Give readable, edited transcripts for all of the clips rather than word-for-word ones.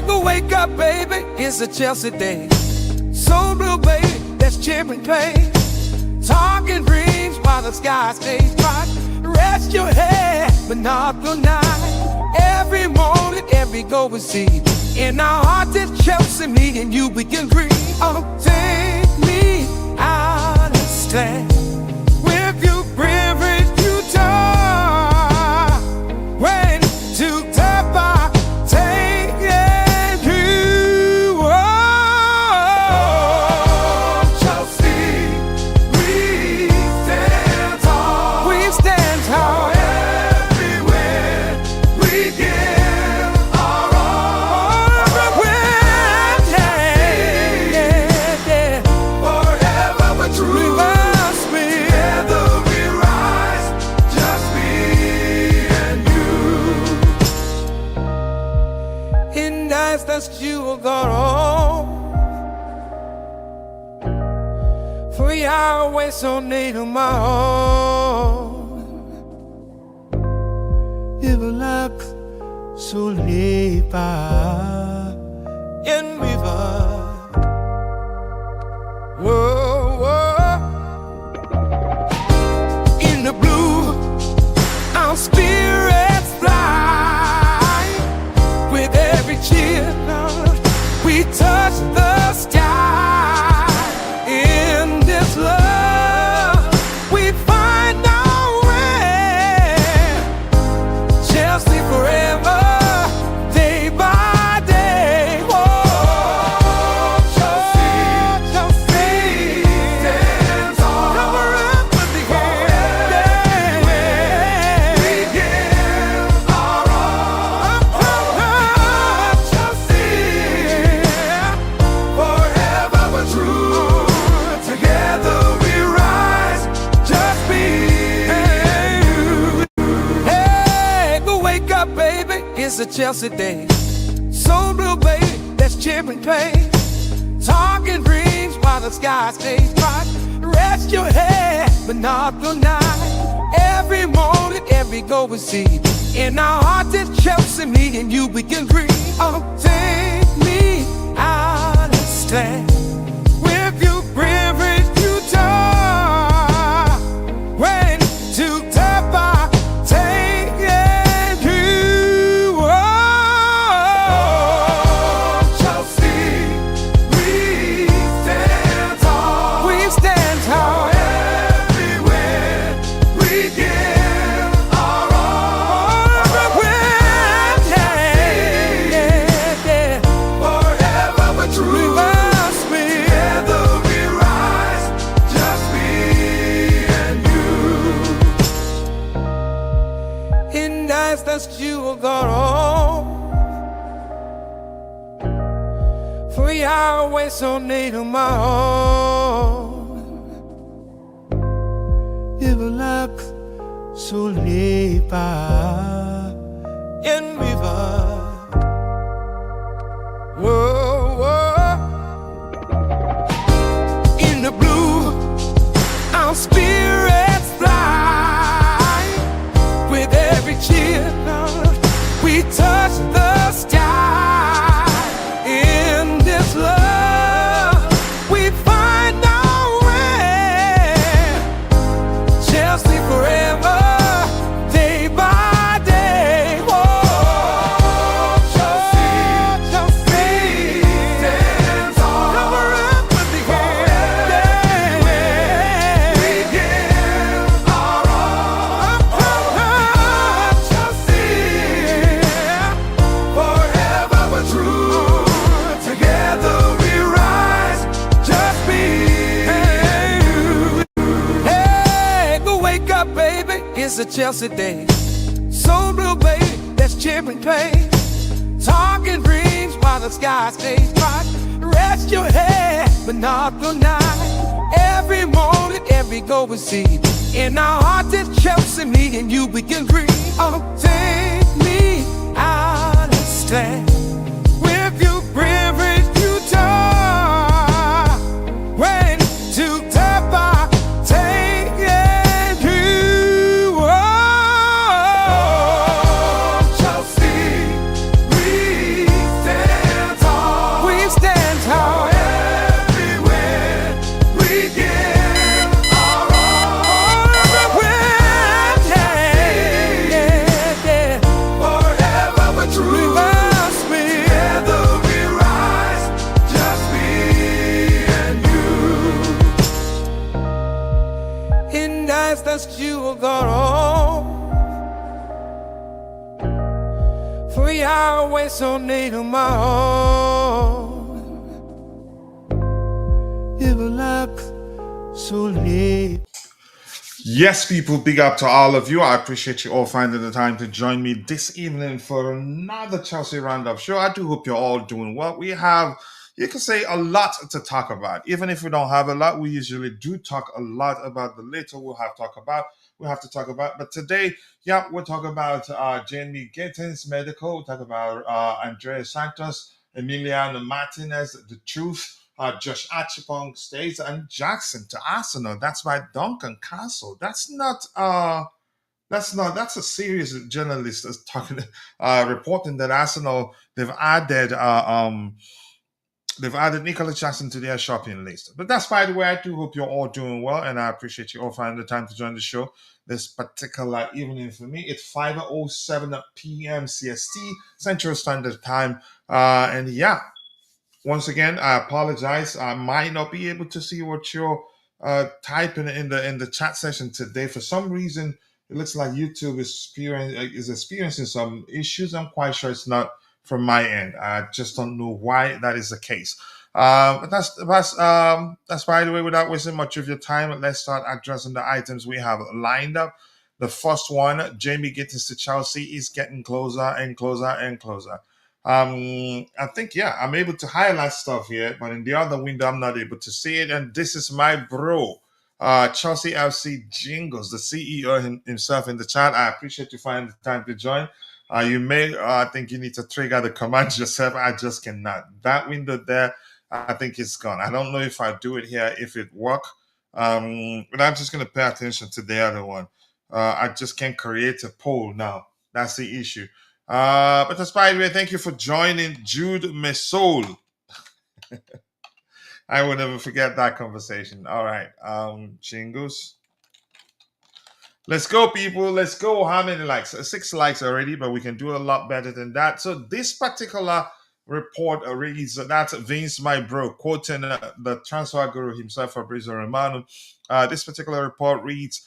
go wake up, baby, it's a Chelsea day. So blue, baby, that's cheering pain. Talking dreams while the sky stays bright. Rest your head, but not the night. Every morning, every goal we see. In our hearts it's Chelsea, me and you, we can dream. Oh, take me out and stand with you, privilege you talk. When to tap by, take it you. Oh, Chelsea, we stand tall. We stand tall. Everywhere we give our all. Everywhere, yeah. Forever we're true. Together we rise, just me and you. In nights that you will go home, 3 hours away, so near to my home. It will look so late in river. Whoa, whoa. In the blue, our spirits fly. With every cheer, we touch the sky. In this love, we find our way. Chelsea forever, day by day. Oh, Chelsea, Chelsea stands on. Cover up with the hand. We give our all. Chelsea, forever we're true. Together we rise, just me and you. Hey, go wake up, baby, it's a Chelsea day. So blue, baby, that's cheering pain. Talking dreams while the sky stays bright. Rest your head, but not the night. Every morning, every goal we see. In our hearts it's Chelsea, me and you, we can dream. Oh, take me out and stand with you, privilege you talk. When to tap by, take it you. Oh, Chelsea, we stand tall. We stand tall. Everywhere we give our all. Everywhere, yeah. Forever we're true. Together we rise, just me and you. In nights that you will go home, 3 hours away, so near to my home. It will look so late in river. Whoa, whoa. In the blue, our spirits fly. With every cheer, we touch the sky. In this love, we find our way. Chelsea forever, day by day. Oh, Chelsea, Chelsea stands on. Cover up with the hand. We give our all. Chelsea, forever we're true. Together we rise, just me and you. Hey, go wake up, baby, it's a Chelsea day. So blue, baby, that's cheering pain. Talking dreams while the sky stays bright. Rest your head, but not the night. Every morning, every goal we see. In our hearts it's Chelsea, me and you, we can dream. Oh, take me out and stand with you, privilege you talk. When to tap by, take it you. Oh, Chelsea, we stand always so neat on my own. It will look so late. Yes, people, big up to all of you. I appreciate you all finding the time to join me this evening for another Chelsea Roundup show. I do hope you're all doing well. We have, you can say, a lot to talk about. Even if we don't have a lot, we usually do talk a lot about the little we have to talk about. But today, yeah, we'll talk about Jamie Gittens medical. We'll talk about Andrey Santos, Emiliano Martinez, the truth. Josh Acheampong stays and Jackson to Arsenal. That's by Duncan Castle. That's a serious journalist that's talking reporting that Arsenal they've added Nicolas Jackson to their shopping list. But that's by the way, I do hope you're all doing well and I appreciate you all finding the time to join the show this particular evening for me. It's 5:07 p.m. CST, Central Standard Time. And yeah, once again, I apologize. I might not be able to see what you're typing in the chat session today. For some reason, it looks like YouTube is experiencing some issues. I'm quite sure it's not from my end. I just don't know why that is the case. But that's by the way. Without wasting much of your time, let's start addressing the items we have lined up. The first one, Jamie Gittens to Chelsea, is getting closer and closer and closer. I think, yeah, I'm able to highlight stuff here, but in the other window, I'm not able to see it. And this is my bro, Chelsea FC Jingles, the CEO himself in the chat. I appreciate you finding the time to join. You may, I think you need to trigger the command yourself. I just cannot. That window there, I think it's gone. I don't know if I do it here, if it work. But I'm just going to pay attention to the other one. I just can't create a poll now. That's the issue. But despite the way, thank you for joining Jude Mesol. I will never forget that conversation. All right. Jingles. Let's go, people. Let's go. How many likes? 6 likes already, but we can do a lot better than that. So this particular report reads, that's Vince, my bro, quoting the transfer guru himself, Fabrizio Romano. This particular report reads,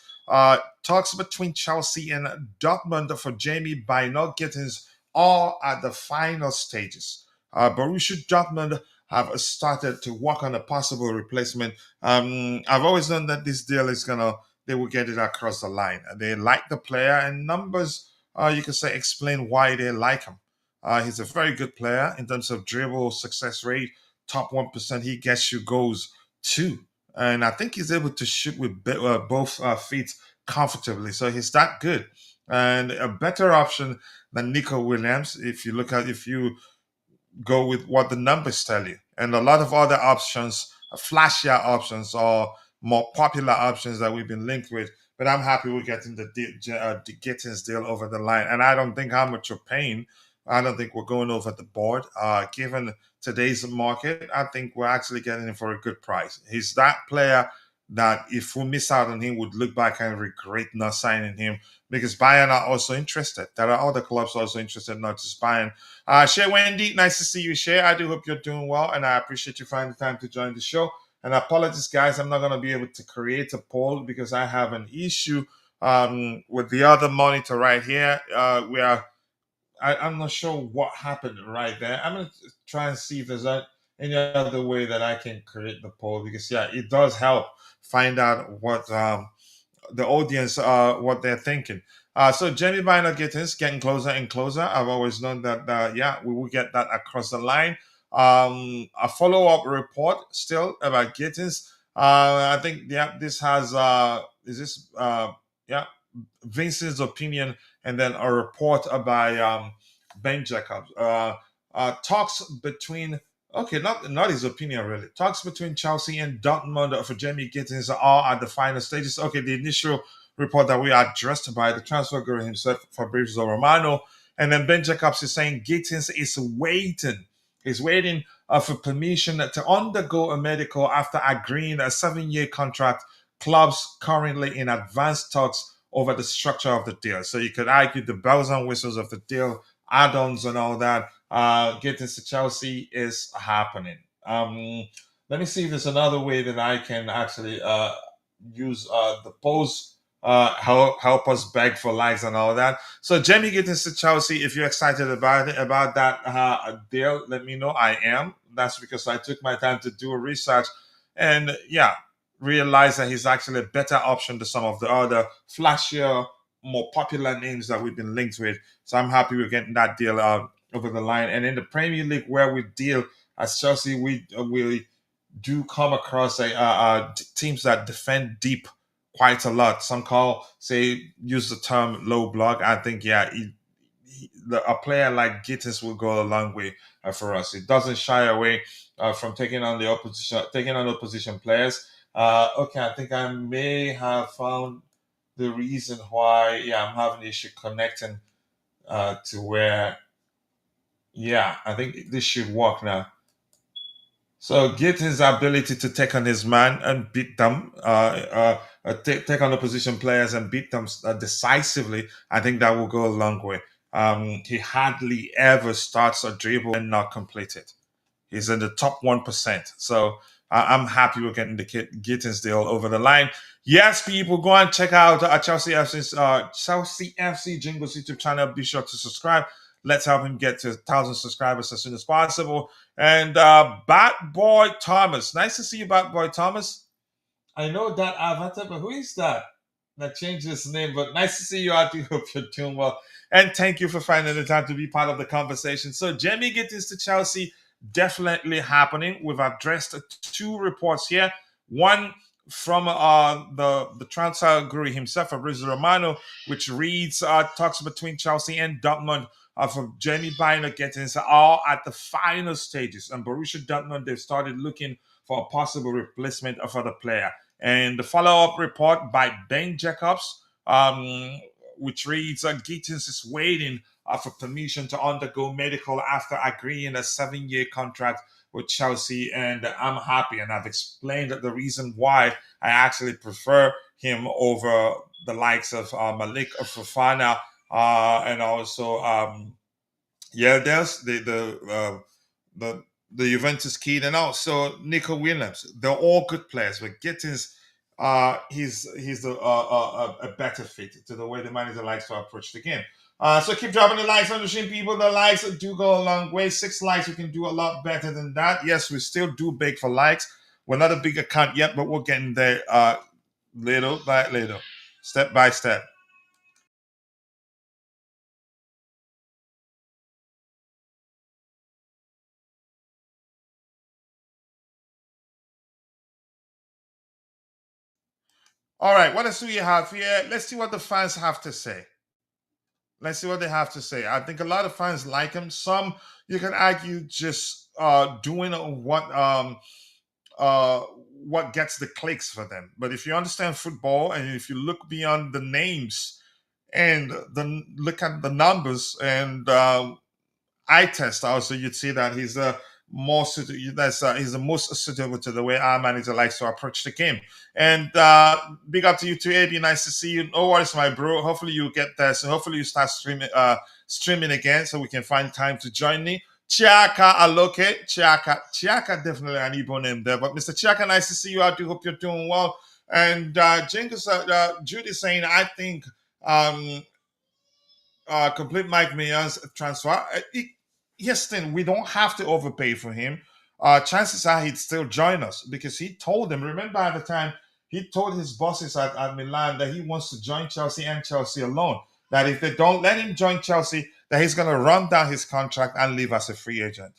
talks between Chelsea and Dortmund for Jamie Bynoe Gittens are at the final stages. Borussia Dortmund have started to work on a possible replacement. I've always known that this deal is they will get it across the line. They like the player, and numbers, you could say, explain why they like him. He's a very good player in terms of dribble success rate, top 1%. He gets you goals too. And I think he's able to shoot with both feet comfortably. So he's that good. And a better option than Nico Williams, if you go with what the numbers tell you. And a lot of other options, flashier options, or more popular options that we've been linked with. But I'm happy we're getting the Gittens deal over the line. And I don't think how much you're paying. I don't think we're going over the board. Given today's market, I think we're actually getting him for a good price. He's that player that if we miss out on him, would look back and regret not signing him because Bayern are also interested. There are other clubs also interested, not just Bayern. Shea Wendy, nice to see you, Shea. I do hope you're doing well, and I appreciate you finding the time to join the show. And apologies, guys, I'm not going to be able to create a poll because I have an issue with the other monitor right here. I'm not sure what happened right there. I'm going to try and see if there's any other way that I can create the poll because, yeah, it does help find out what the audience what they're thinking. So Jamie Bynoe Gittens getting closer and closer. I've always known that yeah, we will get that across the line. A follow-up report still about Gittens. I think yeah, this has yeah, Vincent's opinion and then a report by Ben Jacobs. Talks between okay, not his opinion really. Talks between Chelsea and Dortmund for Jamie Gittens are at the final stages. Okay, the initial report that we addressed by the transfer guru himself, Fabrizio Romano, and then Ben Jacobs is saying Gittens is waiting. He's waiting for permission to undergo a medical after agreeing a 7-year contract. Clubs currently in advanced talks over the structure of the deal. So you could argue the bells and whistles of the deal, add-ons and all that, Gittens to Chelsea is happening. Let me see if there's another way that I can actually use the polls help us beg for likes and all that. So Jamie Gittens to Chelsea, if you're excited about it, about that deal, let me know. I am. That's because I took my time to do a research, and yeah, realize that he's actually a better option to some of the other flashier, more popular names that we've been linked with. So I'm happy we're getting that deal over the line. And in the Premier League, where we deal as Chelsea, we do come across teams that defend deep quite a lot. Some use the term low block. I think a player like Gittens will go a long way for us. It doesn't shy away from taking on opposition players. Okay, I think I may have found the reason why. Yeah, I'm having issue connecting to where. Yeah, I think this should work now. So Gittens' ability to take on his man and beat them, take on opposition players and beat them decisively, I think that will go a long way. He hardly ever starts a dribble and not complete it. He's in the top 1%. So I'm happy we're getting the Gittens deal over the line. Yes, people, go and check out Chelsea FC Jingles YouTube channel. Be sure to subscribe. Let's help him get to 1,000 subscribers as soon as possible. And Bat Boy Thomas. Nice to see you, Bat Boy Thomas. I know that avatar, but who is that? That changed his name, but nice to see you out. I hope you're doing well. And thank you for finding the time to be part of the conversation. So, Jamie Gittens to Chelsea, definitely happening. We've addressed two reports here. One from the transfer guru himself, Fabrizio Romano, which reads talks between Chelsea and Dortmund from Jamie buying or Gittens are at the final stages. And Borussia Dortmund, they've started looking for a possible replacement of other player. And the follow-up report by Ben Jacobs, which reads, Gittens is waiting for permission to undergo medical after agreeing a 7-year contract with Chelsea. And I'm happy, and I've explained the reason why I actually prefer him over the likes of Malik Fofana, and also there's the the Juventus kid, and also Nico Williams. They're all good players, but Gittins, he's a better fit to the way the manager likes to approach the game. So keep dropping the likes on the stream, people. The likes do go a long way. 6 likes, we can do a lot better than that. Yes, we still do big for likes. We're not a big account yet, but we're getting there little by little, step by step. All right, what else do we have here? Let's see what the fans have to say. Let's see what they have to say. I think a lot of fans like him. Some you can argue just doing uh what gets the clicks for them. But if you understand football and if you look beyond the names and look at the numbers and eye test also, you'd see that he's more suited. He's the most suitable to the way our manager likes to approach the game. And big up to you too, AB. Nice to see you. No worries, my bro. Hopefully you get there. So hopefully you start streaming again, so we can find time to join me. Chiaka Aloke, Chiaka, definitely an Igbo name there. But Mr. Chiaka, nice to see you. I do hope you're doing well. And Jingles, Judy saying, I think complete Mike Million's transfer. Yes, then we don't have to overpay for him. Chances are he'd still join us because he told them. Remember at the time he told his bosses at Milan that he wants to join Chelsea and Chelsea alone. That if they don't let him join Chelsea, that he's going to run down his contract and leave as a free agent.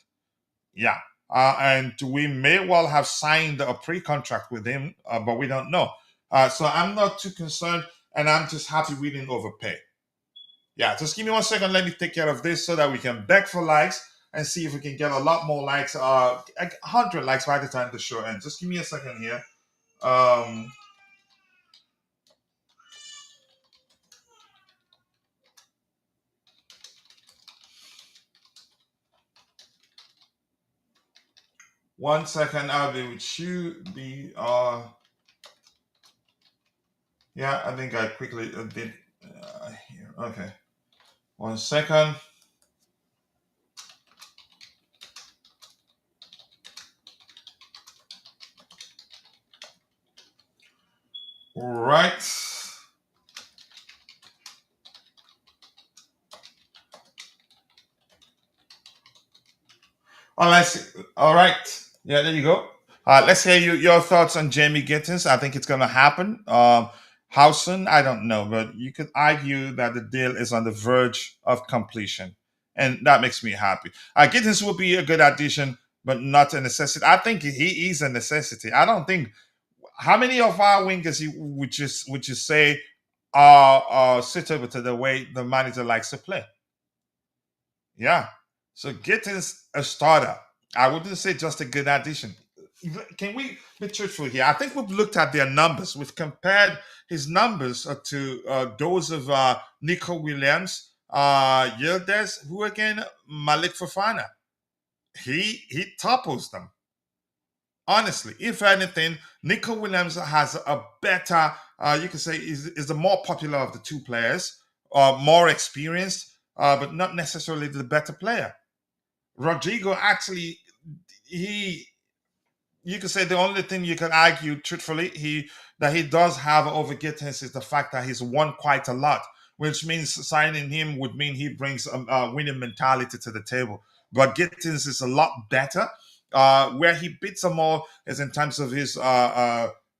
Yeah. And we may well have signed a pre-contract with him, but we don't know. So I'm not too concerned, and I'm just happy we didn't overpay. Yeah, just give me 1 second. Let me take care of this so that we can beg for likes and see if we can get a lot more likes. 100 likes by the time the show ends. Just give me a second here. Um, 1 second. I'll be with you. Yeah, I think I quickly did here. Okay, 1 second. Right. Oh, let's. All right. Yeah, there you go. Let's hear your thoughts on Jamie Gittens. I think it's going to happen. How soon? I don't know, but you could argue that the deal is on the verge of completion, and that makes me happy. Gittens will be a good addition, but not a necessity. I think he is a necessity. I don't think how many of our wingers would you say are suitable to the way the manager likes to play. Yeah. So Gittins a starter. I wouldn't say just a good addition. Can we be truthful here? I think we've looked at their numbers. We've compared his numbers to those of Nico Williams, Yildiz, who again, Malik Fofana. He topples them. Honestly, if anything, Nico Williams has a better, you could say, is the more popular of the two players, more experienced, but not necessarily the better player. Rodrigo actually, he you could say the only thing you can argue truthfully he does have over Gittins is the fact that he's won quite a lot, which means signing him would mean he brings a winning mentality to the table. But Gittins is a lot better. Where he beats them all is in terms of his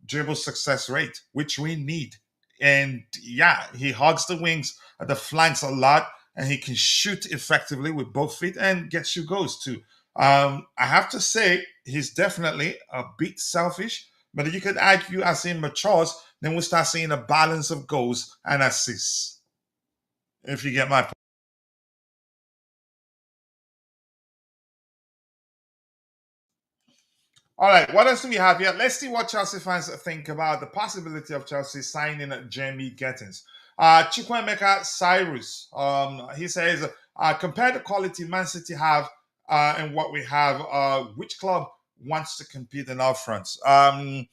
dribble success rate, which we need. And yeah, he hogs the wings at the flanks a lot, and he can shoot effectively with both feet and gets you goals too. I have to say he's definitely a bit selfish, but you could argue as he matures, then we start seeing a balance of goals and assists. If you get my point. All right, what else do we have here? Let's see what Chelsea fans think about the possibility of Chelsea signing Jamie Gittins. Chukwemeka Cyrus, he says, compare the quality Man City have and what we have. Which club wants to compete in our fronts? I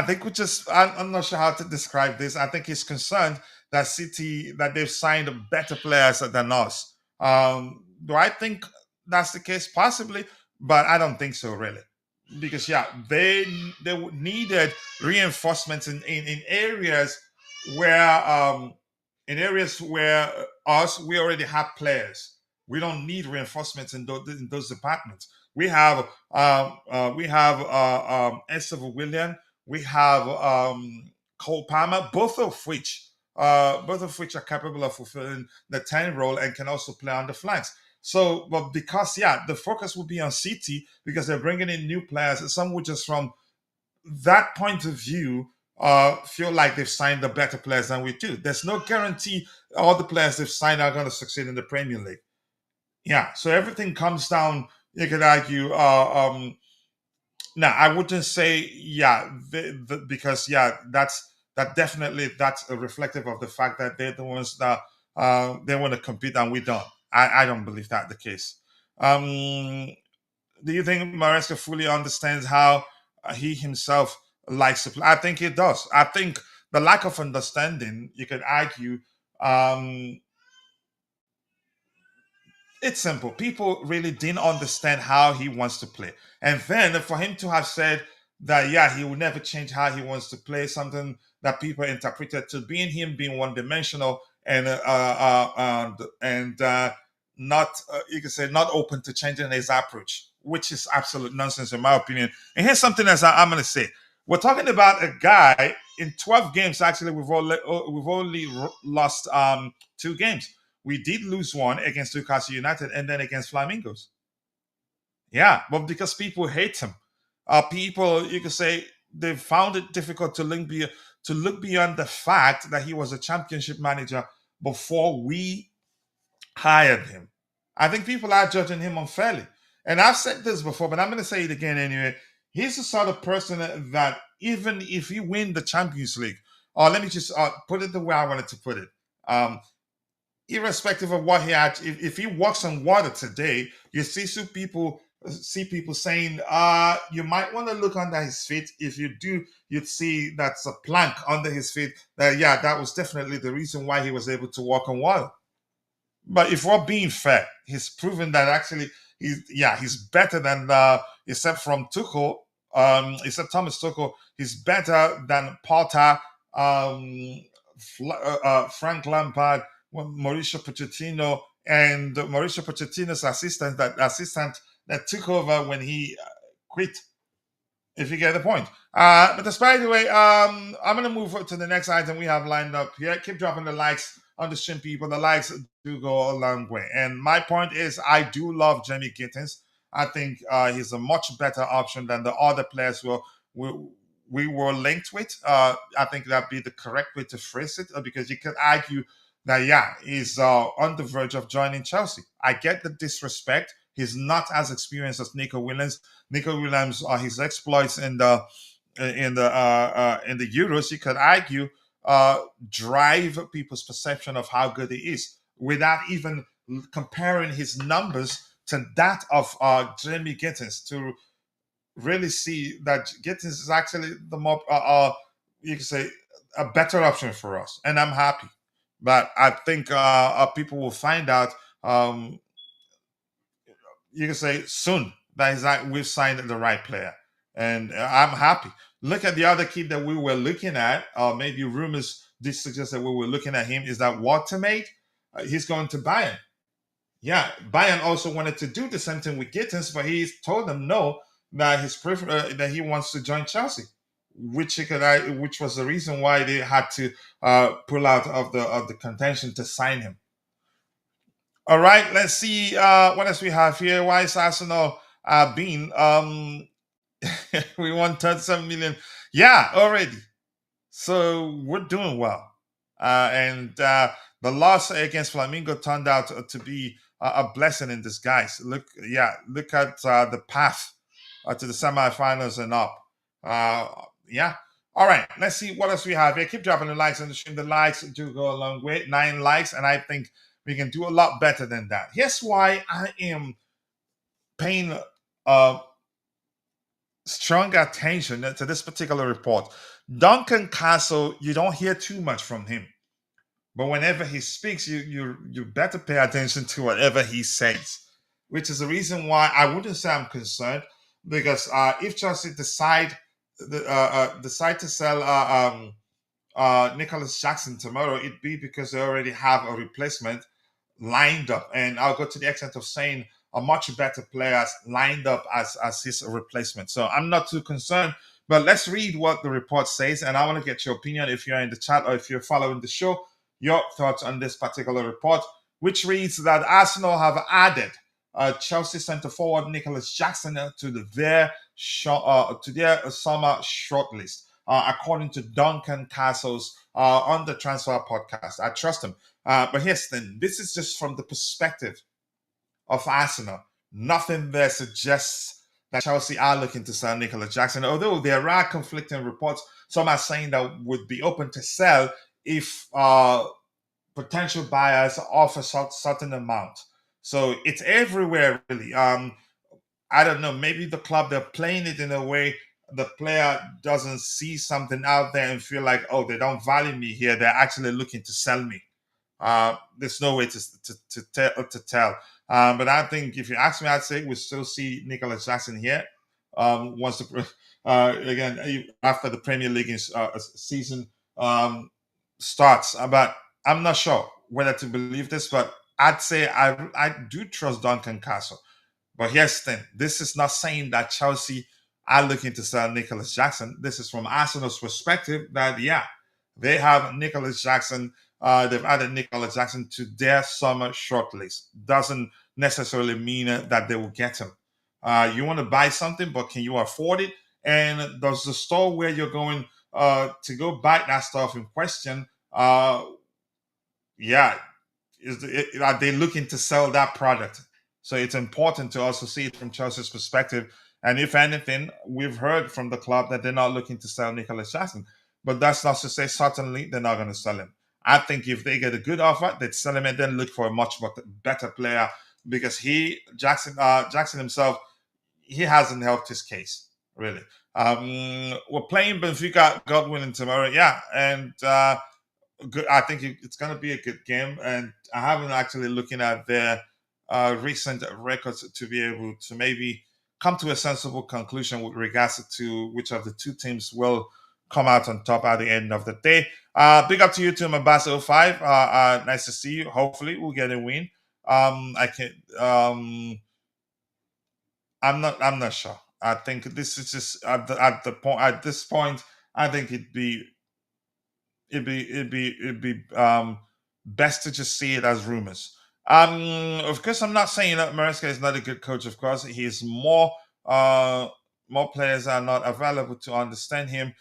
think I'm not sure how to describe this. I think he's concerned that City, that they've signed better players than us. Do I think that's the case? Possibly, but I don't think so, really. Because, yeah, they needed reinforcements in areas where, we already have players. We don't need reinforcements in those departments. We have Esther William, we have Cole Palmer, both of which are capable of fulfilling the 10 role and can also play on the flanks. So, but because the focus will be on City because they're bringing in new players. Some would just from that point of view feel like they've signed the better players than we do. There's no guarantee all the players they've signed are going to succeed in the Premier League. Yeah, so everything comes down. You could argue. No, I wouldn't say because that definitely that's a reflective of the fact that they're the ones that they want to compete and we don't. I don't believe that the case. Um, do you think Maresca fully understands how he himself likes to play? I think he does. I think the lack of understanding, you could argue, um, it's simple. People really didn't understand how he wants to play. And then for him to have said that, he will never change how he wants to play, something that people interpreted to being him being one dimensional and not, you could say, not open to changing his approach, which is absolute nonsense in my opinion. And here's something else I'm going to say. We're talking about a guy in 12 games. Actually, we've only lost 2 games. We did lose one against Newcastle United and then against Flamingos. Yeah, but because people hate him, people you could say they found it difficult to look beyond the fact that he was a championship manager before we hired him. I think people are judging him unfairly, and I've said this before, but I'm going to say it again anyway. He's the sort of person that even if you win the Champions League, or let me just put it the way I wanted to put it. Irrespective of what he had, if he walks on water today, you see people saying, you might want to look under his feet. If you do, you'd see that's a plank under his feet. That was definitely the reason why he was able to walk on water. But if we're being fair, he's proven that actually he's better than except from Tuchel, except Thomas Tuchel, he's better than Potter, Frank Lampard, Mauricio Pochettino, and Mauricio Pochettino's assistant that took over when he quit. If you get the point. But despite the way, I'm gonna move to the next item we have lined up here. Keep dropping the likes on the stream, people. The likes do go a long way. And my point is, I do love Jamie Gittens. I think he's a much better option than the other players we, we were linked with. I think that'd be the correct way to phrase it, because you could argue that yeah, he's on the verge of joining Chelsea. I get the disrespect. He's not as experienced as Nico Williams. Nico Williams, his exploits in the Euros, you could argue, drive people's perception of how good he is, without even comparing his numbers to that of Jamie Gittens, to really see that Gittens is actually the more, you can say, a better option for us, and I'm happy. But I think people will find out. You can say soon that is that we've signed the right player, and I'm happy. Look at the other kid that we were looking at. Maybe rumors did suggest that we were looking at him. Is that Watermate? He's going to Bayern. Yeah, Bayern also wanted to do the same thing with Gittens, but he told them no, that that he wants to join Chelsea, which was the reason why they had to pull out of the contention to sign him. All right, let's see what else we have here. Why is Arsenal being we won 37 million? Yeah, already. So we're doing well. And the loss against Flamengo turned out to be a blessing in disguise. Look at the path to the semifinals and up. Yeah. All right, let's see what else we have here. Keep dropping the likes on the stream. The likes do go a long way. 9 likes, and I think we can do a lot better than that. Here's why I am paying strong attention to this particular report. Duncan Castle, you don't hear too much from him, but whenever he speaks, you better pay attention to whatever he says, which is the reason why I wouldn't say I'm concerned, because if Chelsea decide to sell Nicolas Jackson tomorrow, it'd be because they already have a replacement lined up, and I'll go to the extent of saying a much better player lined up as his replacement. So I'm not too concerned. But let's read what the report says, and I want to get your opinion if you're in the chat or if you're following the show, your thoughts on this particular report, which reads that Arsenal have added Chelsea centre forward Nicolas Jackson to their summer shortlist, according to Duncan Castle's on the Transfer Podcast. I trust him. But here's the thing. This is just from the perspective of Arsenal. Nothing there suggests that Chelsea are looking to sell Nicolas Jackson, although there are conflicting reports. Some are saying that would be open to sell if potential buyers offer certain amount. So it's everywhere, really. I don't know. Maybe the club, they're playing it in a way the player doesn't see something out there and feel like, oh, they don't value me here. They're actually looking to sell me. There's no way to tell. But I think if you ask me, I'd say we still see Nicolas Jackson here. Once again after the Premier League season starts, but I'm not sure whether to believe this. But I'd say I do trust Duncan Castle. But here's the thing: this is not saying that Chelsea are looking to sell Nicolas Jackson. This is from Arsenal's perspective that yeah, they have Nicolas Jackson. They've added Nicolas Jackson to their summer shortlist. Doesn't necessarily mean that they will get him. You want to buy something, but can you afford it? And does the store where you're going to go buy that stuff in question? Yeah, are they looking to sell that product? So it's important to also see it from Chelsea's perspective. And if anything, we've heard from the club that they're not looking to sell Nicolas Jackson. But that's not to say certainly they're not going to sell him. I think if they get a good offer, they'd sell him and then look for a much better player, because Jackson himself, he hasn't helped his case, really. We're playing Benfica, God willing, tomorrow. Yeah, and I think it's going to be a good game. And I haven't actually looking at their recent records to be able to maybe come to a sensible conclusion with regards to which of the two teams will come out on top at the end of the day. Big up to you, to Mabasa05. Nice to see you. Hopefully, we'll get a win. I can. I'm not sure. I think this is just at the point at this point. I think it'd be best to just see it as rumors. Of course, I'm not saying that Maresca is not a good coach. Of course, he's uh more players are not available to understand him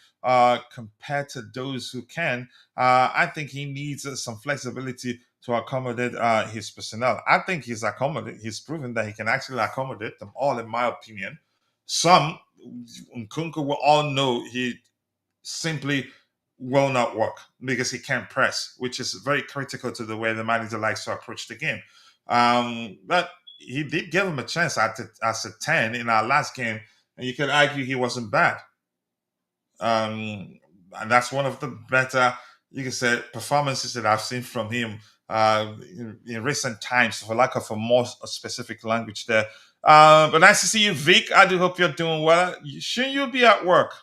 compared to those who can. I think he needs some flexibility to accommodate his personnel. I think he's proven that he can actually accommodate them all, in my opinion. Some Nkunku will all know he simply will not work because he can't press, which is very critical to the way the manager likes to approach the game. But he did give him a chance as a 10 in our last game, and you could argue he wasn't bad. And that's one of the better, you can say, performances that I've seen from him in recent times, for lack of a more specific language there. But nice to see you, Vic. I do hope you're doing well. Shouldn't you be at work?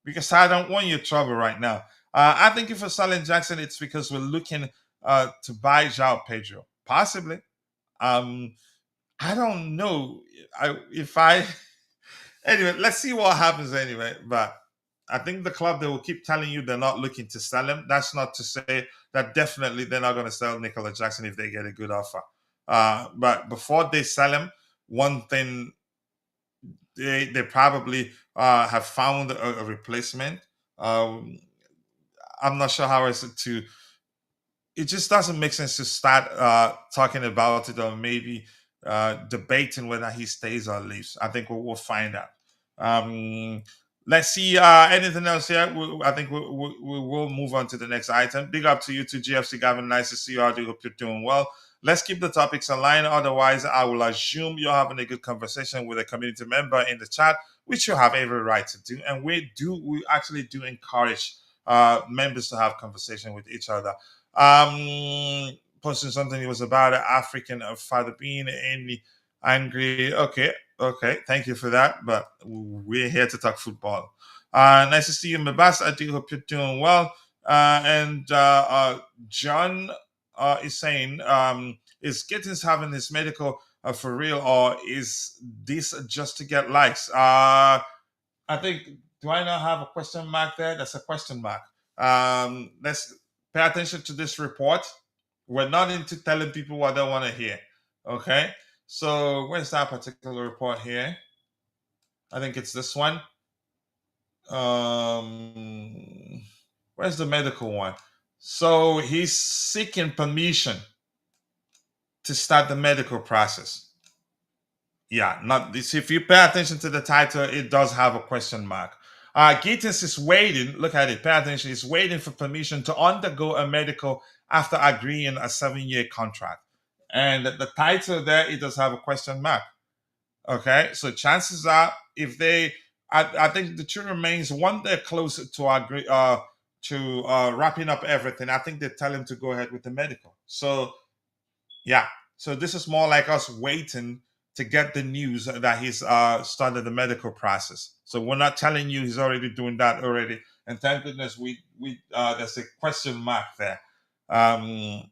Because I don't want your trouble right now. I think if we're selling Jackson, it's because we're looking to buy João Pedro. Possibly. Um, I don't know. If I anyway, let's see what happens anyway. But I think the club, they will keep telling you they're not looking to sell him. That's not to say that definitely they're not going to sell Nicolas Jackson if they get a good offer. But before they sell him, one thing they probably have found a replacement. Um, I'm not sure how is it to. It just doesn't make sense to start talking about it or maybe debating whether he stays or leaves. I think we'll find out. Um, let's see. Anything else here? I think we will move on to the next item. Big up to you to GFC Gavin. Nice to see you. I do hope you're doing well. Let's keep the topics aligned. Otherwise, I will assume you're having a good conversation with a community member in the chat, which you have every right to do. And we actually do encourage members to have conversation with each other. Posting something, it was about an African father being angry. Okay, thank you for that. But we're here to talk football. Nice to see you, Mabas. I do hope you're doing well. And John is saying, is Gittens having his medical for real, or is this just to get likes? I think, do I not have a question mark there? That's a question mark. Let's pay attention to this report. We're not into telling people what they want to hear. Okay. So where's that particular report here? I think it's this one. Where's the medical one? So he's seeking permission to start the medical process. Yeah, not this. If you pay attention to the title, it does have a question mark. Gittens is waiting. Look at it. Pay attention. He's waiting for permission to undergo a medical after agreeing a 7-year contract. And the title there, it does have a question mark. Okay, so chances are, if they, I think the truth remains, one they're closer to agree to wrapping up everything. I think they tell him to go ahead with the medical. So yeah, so this is more like us waiting to get the news that he's started the medical process. So we're not telling you he's already doing that already. And thank goodness we there's a question mark there. Well,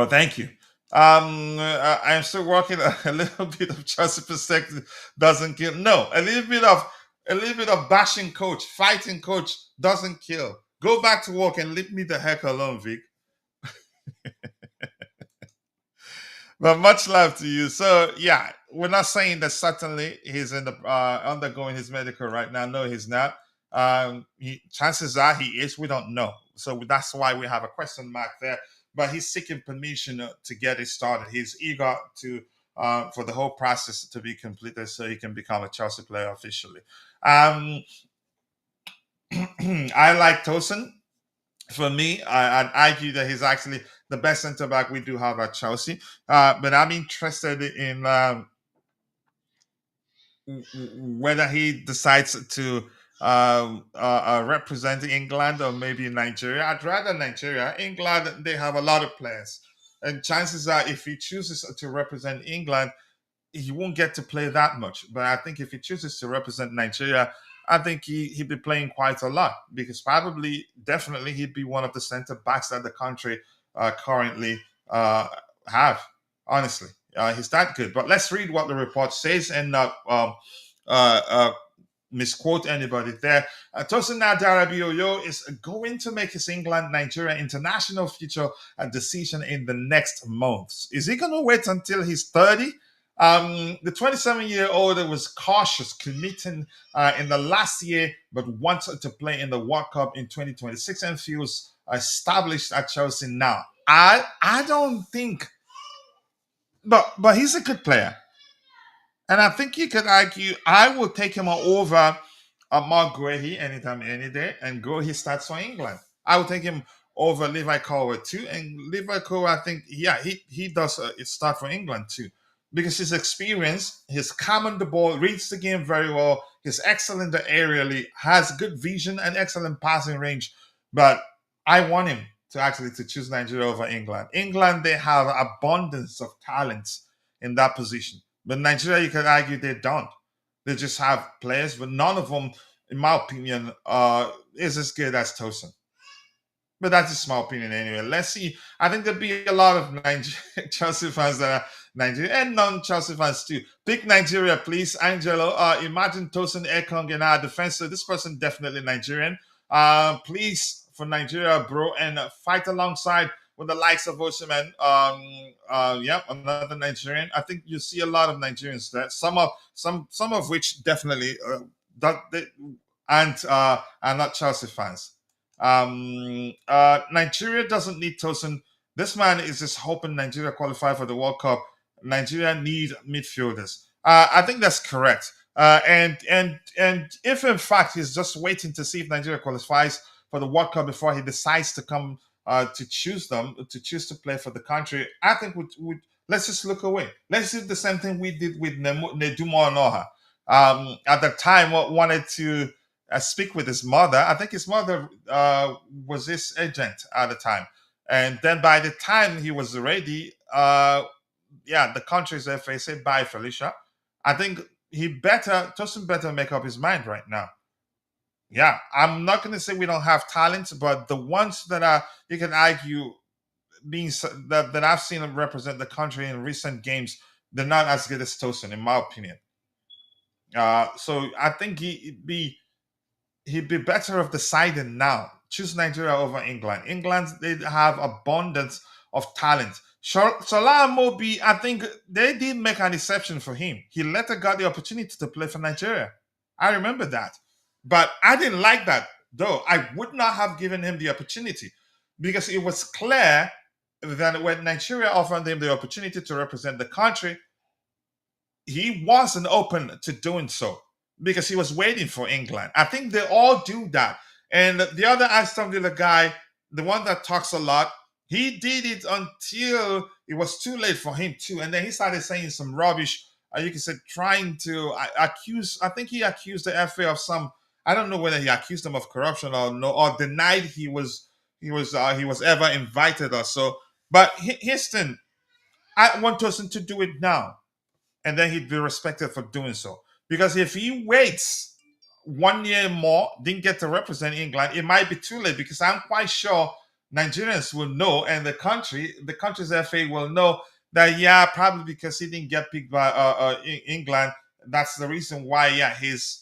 thank you. I'm still working a little bit of Chelsea perspective doesn't kill. No, a little bit of bashing coach, fighting coach doesn't kill. Go back to work and leave me the heck alone, Vic. But much love to you. So yeah, we're not saying that certainly he's in the undergoing his medical right now. No, he's not. Chances are he is. We don't know. So that's why we have a question mark there. But he's seeking permission to get it started. He's eager to for the whole process to be completed so he can become a Chelsea player officially. Um, I like Tosin. For me, I'd argue that he's actually the best centre back we do have at Chelsea. But I'm interested in whether he decides to represent England or maybe Nigeria. I'd rather Nigeria. England, they have a lot of players. And chances are, if he chooses to represent England, he won't get to play that much. But I think if he chooses to represent Nigeria, I think he'd be playing quite a lot because definitely, he'd be one of the centre backs that the country currently have. Honestly, he's that good. But let's read what the report says and not uh, uh, misquote anybody there. Tosin Adarabioyo is going to make his England Nigeria international future a decision in the next months. Is he going to wait until he's 30? The 27-year-old was cautious, committing in the last year, but wanted to play in the World Cup in 2026 and feels established at Chelsea now. I don't think, but he's a good player. And I think you could argue I will take him over Mark Guehi anytime, any day, and Guehi starts for England. I will take him over Levi Colwill too, and Levi Colwill, I think, yeah, he does start for England too, because his experience, he's common the ball, reads the game very well, he's excellent aerially, has good vision and excellent passing range. But I want him to actually to choose Nigeria over England. England, they have abundance of talents in that position. But Nigeria, you could argue they don't. They just have players, but none of them, in my opinion, is as good as Tosin. But that's just my opinion anyway. Let's see. I think there'll be a lot of Chelsea fans that are Nigerian and non-Chelsea fans too. Pick Nigeria, please. Angelo, imagine Tosin Ekong in our defense. So this person definitely Nigerian. Please, for Nigeria, bro, and fight alongside with the likes of Osimhen. Yep, another Nigerian. I think you see a lot of Nigerians there. Some of which definitely that they, and are not Chelsea fans. Nigeria doesn't need Tosin. This man is just hoping Nigeria qualify for the World Cup. Nigeria need midfielders. I think that's correct. And if in fact he's just waiting to see if Nigeria qualifies for the World Cup before he decides to come to choose them to choose to play for the country, I think would let's just look away. Let's do the same thing we did with Nedumo Onoha. At the time, wanted to speak with his mother. I think his mother was his agent at the time. And then by the time he was ready, yeah, the country's FA said, bye, Felicia. I think Tosin better make up his mind right now. Yeah, I'm not going to say we don't have talent, but the ones that are, you can argue, that I've seen him represent the country in recent games, they're not as good as Tosin, in my opinion. So I think he'd be better off deciding now. Choose Nigeria over England. England, they have abundance of talent. Salah Mobi, I think they did make an exception for him. He later got the opportunity to play for Nigeria. I remember that. But I didn't like that, though. I would not have given him the opportunity because it was clear that when Nigeria offered him the opportunity to represent the country, he wasn't open to doing so because he was waiting for England. I think they all do that. And the other Aston Villa guy, the one that talks a lot, he did it until it was too late for him too. And then he started saying some rubbish. You can say trying to accuse. I think he accused the FA of some. I don't know whether he accused them of corruption or no, or denied he was ever invited or so. But Houston, I want Tosin to do it now, and then he'd be respected for doing so. Because if he waits 1 year more, didn't get to represent England, it might be too late. Because I'm quite sure Nigerians will know, and the country's FA will know that yeah, probably because he didn't get picked by England, that's the reason why he's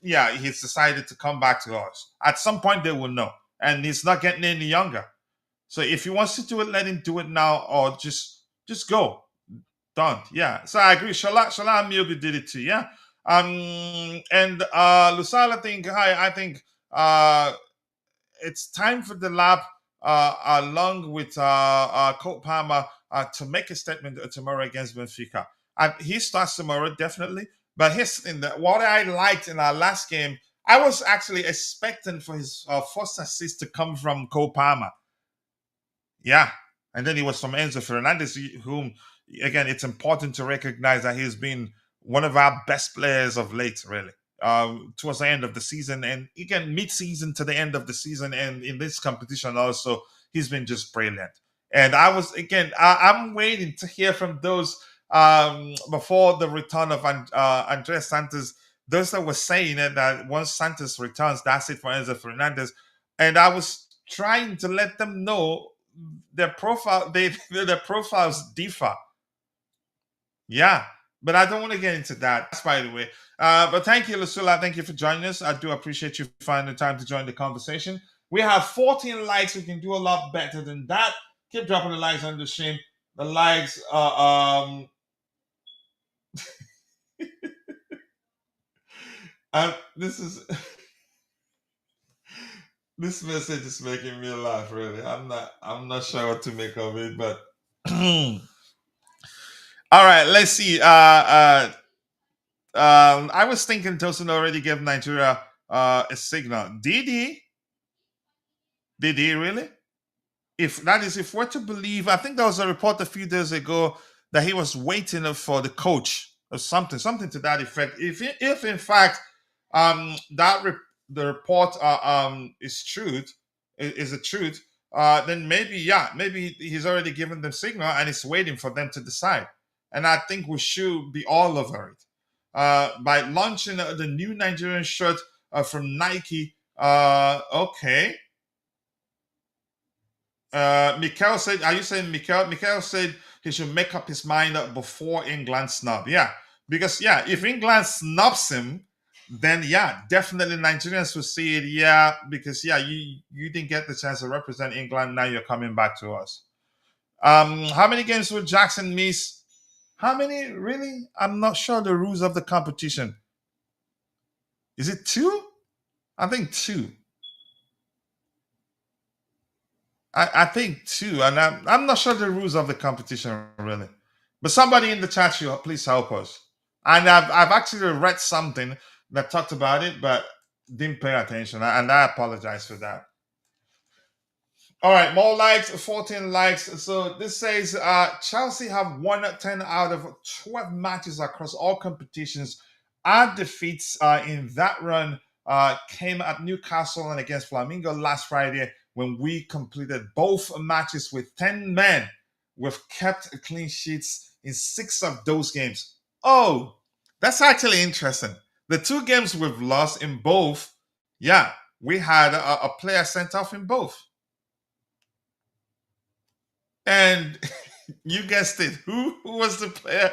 decided to come back to us. At some point, they will know, and he's not getting any younger. So if he wants to do it, let him do it now, or just go. Done. Yeah. So I agree. Shala Miobi did it too. Yeah. And Lusala I think it's time for the lab along with Colt Palmer to make a statement tomorrow against Benfica. And he starts tomorrow, definitely. But what I liked in our last game, I was actually expecting for his first assist to come from Colt Palmer. Yeah. And then he was from Enzo Fernandez, whom, again, it's important to recognize that he's been one of our best players of late, really, towards the end of the season. And again, mid-season to the end of the season. And in this competition also, he's been just brilliant. And I'm waiting to hear from those before the return of Andrey Santos, those that were saying it, that once Santos returns, that's it for Enzo Fernandez. And I was trying to let them know their profiles differ. Yeah, but I don't want to get into that. That's by the way. But thank you, Lusula. Thank you for joining us. I do appreciate you finding the time to join the conversation. We have 14 likes. We can do a lot better than that. Keep dropping the likes on the stream. The likes this is this message is making me laugh. Really, I'm not sure what to make of it, but all right. Let's see. I was thinking Tosin already gave Nigeria a signal. Did he? Did he really? If we're to believe, I think there was a report a few days ago that he was waiting for the coach or something to that effect. If in fact the report is truth, is the truth, then maybe he's already given them signal and he's waiting for them to decide. And I think we should be all over it. By launching the new Nigerian shirt from Nike. Okay. Mikel said, are you saying Mikel? Mikel said he should make up his mind before England snub. Yeah, because if England snubs him, then definitely Nigerians will see it. Yeah, because you didn't get the chance to represent England. Now you're coming back to us. How many games will Jackson miss? How many really? I'm not sure the rules of the competition. Is it two? I think two. I think two, and I'm not sure the rules of the competition really. But somebody in the chat should please help us. And I've actually read something that talked about it, but didn't pay attention, and I apologize for that. All right, more likes, 14 likes. So this says Chelsea have won 10 out of 12 matches across all competitions. Our defeats in that run came at Newcastle and against Flamingo last Friday when we completed both matches with 10 men. We've kept clean sheets in 6 of those games. Oh, that's actually interesting. The 2 games we've lost in both, we had a player sent off in both. And you guessed it. Who was the player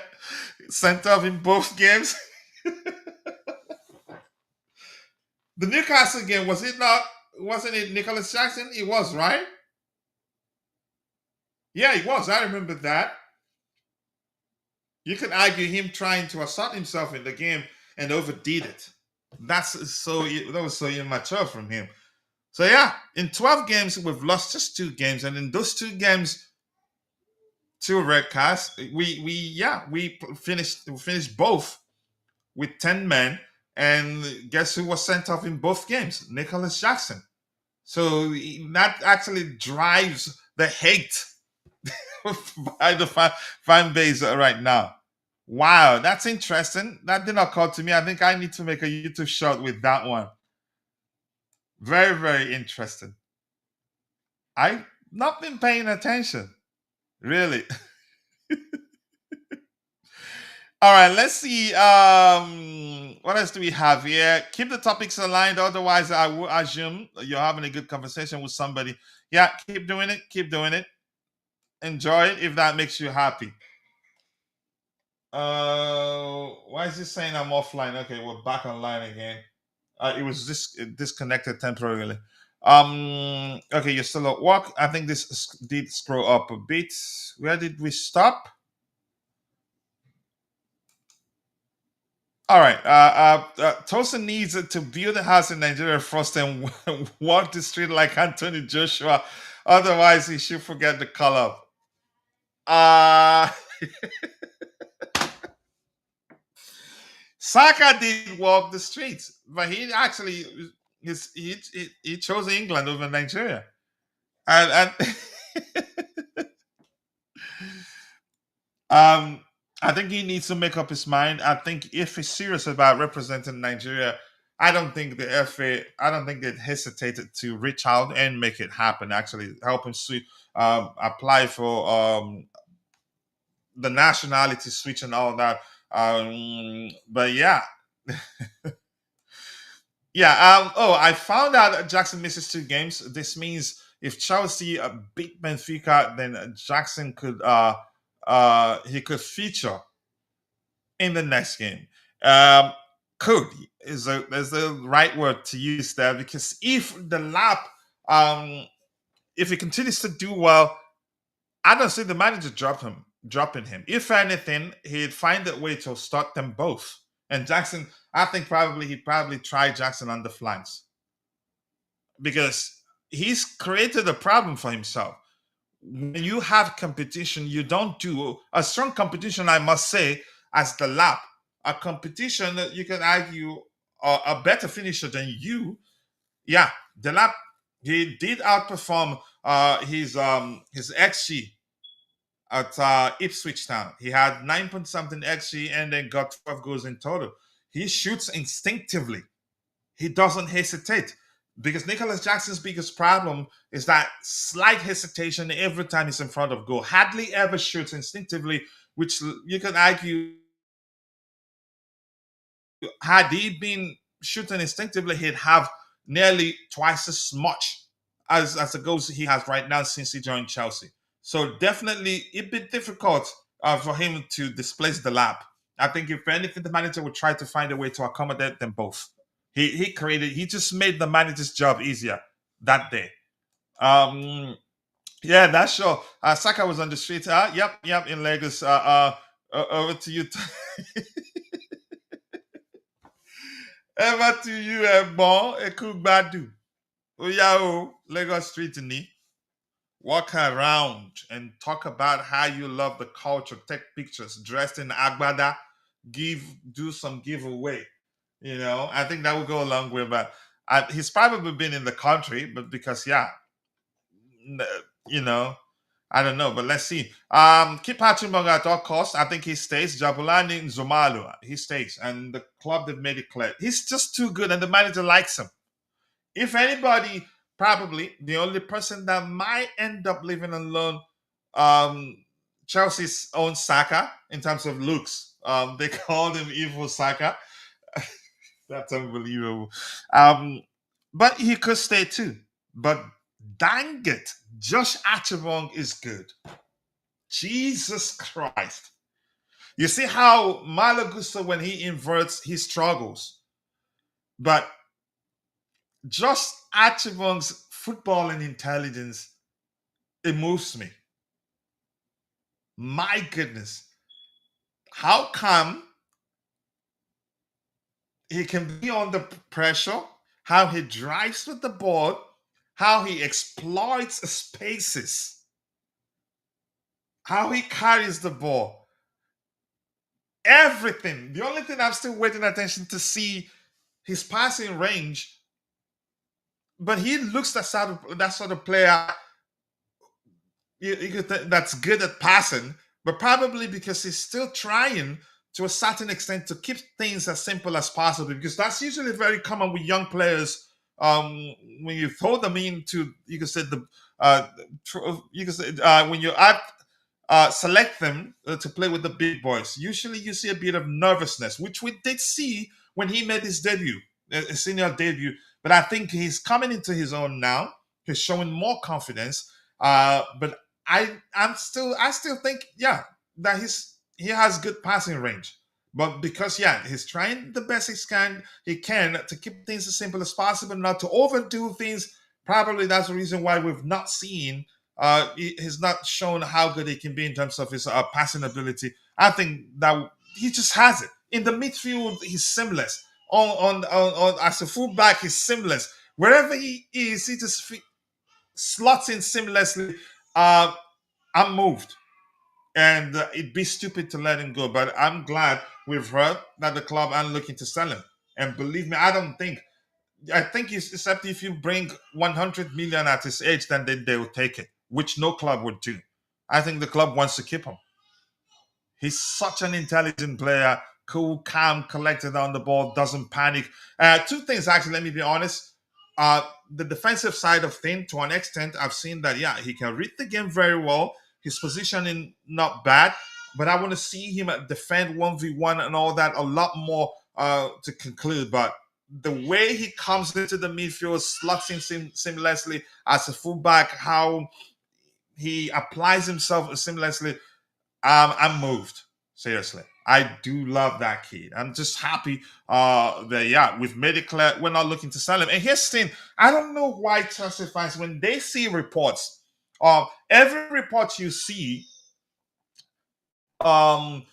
sent off in both games? The Newcastle game, was it not? Wasn't it Nicolas Jackson? It was, right? Yeah, it was. I remember that. You could argue him trying to assert himself in the game and overdid it. That was so immature from him. So in 12 games we've lost just 2 games, and in those 2 games, 2 red cards. We finished both with 10 men, and guess who was sent off in both games? Nicolas Jackson. So that actually drives the hate by the fan base right now. Wow, that's interesting. That did not occur to me. I think I need to make a YouTube short with that one. Very, very interesting. I've not been paying attention, really. All right, let's see. What else do we have here? Keep the topics aligned. Otherwise, I will assume you're having a good conversation with somebody. Yeah, keep doing it. Keep doing it. Enjoy it if that makes you happy. Why is it saying I'm offline? Okay, we're back online again. It was disconnected temporarily. Okay, you're still at work. I think this did scroll up a bit. Where did we stop? All right. Tosin needs to build a house in Nigeria first and walk the street like Anthony Joshua. Otherwise, he should forget the color. Saka did walk the streets, but he actually he chose England over Nigeria, and I think he needs to make up his mind. I think if he's serious about representing Nigeria, I don't think the FA, I don't think they hesitated to reach out and make it happen. Actually, help him apply for the nationality switch and all that. But I found out that Jackson misses 2 games. This means if Chelsea beat Benfica, then Jackson could he could feature in the next game. Um, could is the right word to use there, because if the lap, um, if he continues to do well, I don't see the manager dropping him. If anything, he'd find a way to start them both. And Jackson, I think he'd probably try Jackson on the flanks, because he's created a problem for himself. When you have competition, you don't do a strong competition, I must say, as the lap. A competition that you can argue a better finisher than you. Yeah, the lap, he did outperform his XG at Ipswich Town. He had 9 point something XG and then got 12 goals in total. He shoots instinctively. He doesn't hesitate, because Nicolas Jackson's biggest problem is that slight hesitation every time he's in front of goal. Hardly ever shoots instinctively, which you can argue, had he been shooting instinctively, he'd have nearly twice as much as the goals he has right now since he joined Chelsea. So definitely it'd be difficult for him to displace the lap. I think if anything, the manager would try to find a way to accommodate them both. He just made the manager's job easier that day. Yeah, that's sure. Saka was on the street. Yep, in Lagos. Over to you. Over to you, Bon, Ekugbadu. Oya Lagos Street ni. Walk around and talk about how you love the culture. Take pictures, dressed in agbada, do some giveaway. I think that would go a long way. But he's probably been in the country, but because n- you know, I don't know. But let's see. Keep Acheampong at all costs. I think he stays. Jabulani Nzomalu, he stays, and the club they've made it clear he's just too good, and the manager likes him. If anybody, probably the only person that might end up leaving alone, um, Chelsea's own Saka in terms of looks. They called him Evil Saka. That's unbelievable. Um, but he could stay too. But dang it, Josh Archibong is good. Jesus Christ. You see how Malagusa, when he inverts, he struggles. But just Archibong's footballing intelligence, it moves me. My goodness. How come he can be under pressure? How he drives with the ball, how he exploits spaces, how he carries the ball. Everything. The only thing I'm still waiting attention to see his passing range, but he looks that sort of player that's good at passing, but probably because he's still trying to a certain extent to keep things as simple as possible, because that's usually very common with young players. When you throw them into, you can say you can say when you select them to play with the big boys, usually you see a bit of nervousness, which we did see when he made his debut, his senior debut. But I think he's coming into his own now. He's showing more confidence. But I still think, yeah, that he has good passing range. But because, yeah, he's trying the best he can to keep things as simple as possible, not to overdo things. Probably that's the reason why we've not seen he's not shown how good he can be in terms of his passing ability. I think that he just has it. In the midfield, he's seamless. On as a fullback, he's seamless. Wherever he is, he just slots in seamlessly. Uh, I'm moved, and it'd be stupid to let him go. But I'm glad we've heard that the club aren't looking to sell him. And believe me, I think except if you bring 100 million at his age, then they will take it, which no club would do. I think the club wants to keep him. He's such an intelligent player, cool, calm, collected on the ball, doesn't panic. Two things, actually, let me be honest. The defensive side of things, to an extent, I've seen that, yeah, he can read the game very well. His positioning, not bad. But I want to see him defend 1v1 and all that a lot more to conclude. But the way he comes into the midfield, slots in seamlessly as a fullback, how he applies himself seamlessly, I'm moved. Seriously, I do love that kid. I'm just happy that yeah, we've made it clear we're not looking to sell him. And here's the thing: I don't know why Chelsea fans, when they see reports, every report you see, um,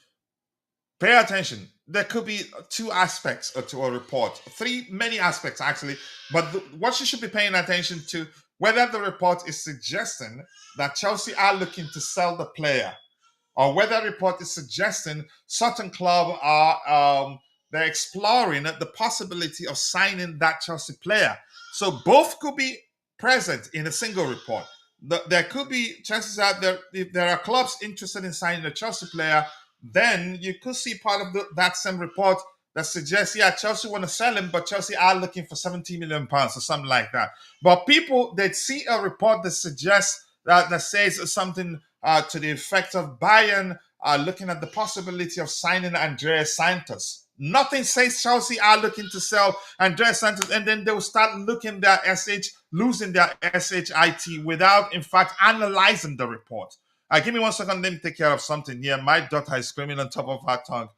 pay attention. There could be two aspects to a report, three, many aspects actually. But what you should be paying attention to, whether the report is suggesting that Chelsea are looking to sell the player, or whether the report is suggesting certain club are they're exploring the possibility of signing that Chelsea player. So both could be present in a single report. There could be chances out there, if there are clubs interested in signing a Chelsea player, then you could see part of that same report that suggests, yeah, Chelsea want to sell him, but Chelsea are looking for 70 million pounds or something like that. But people, they see a report that suggests that says something to the effect of Bayern looking at the possibility of signing Andrey Santos. Nothing says Chelsea are looking to sell Andrey Santos, and then they will start looking their losing their SHIT without, in fact, analyzing the report. Give me 1 second. Let me take care of something here. My daughter is screaming on top of her tongue.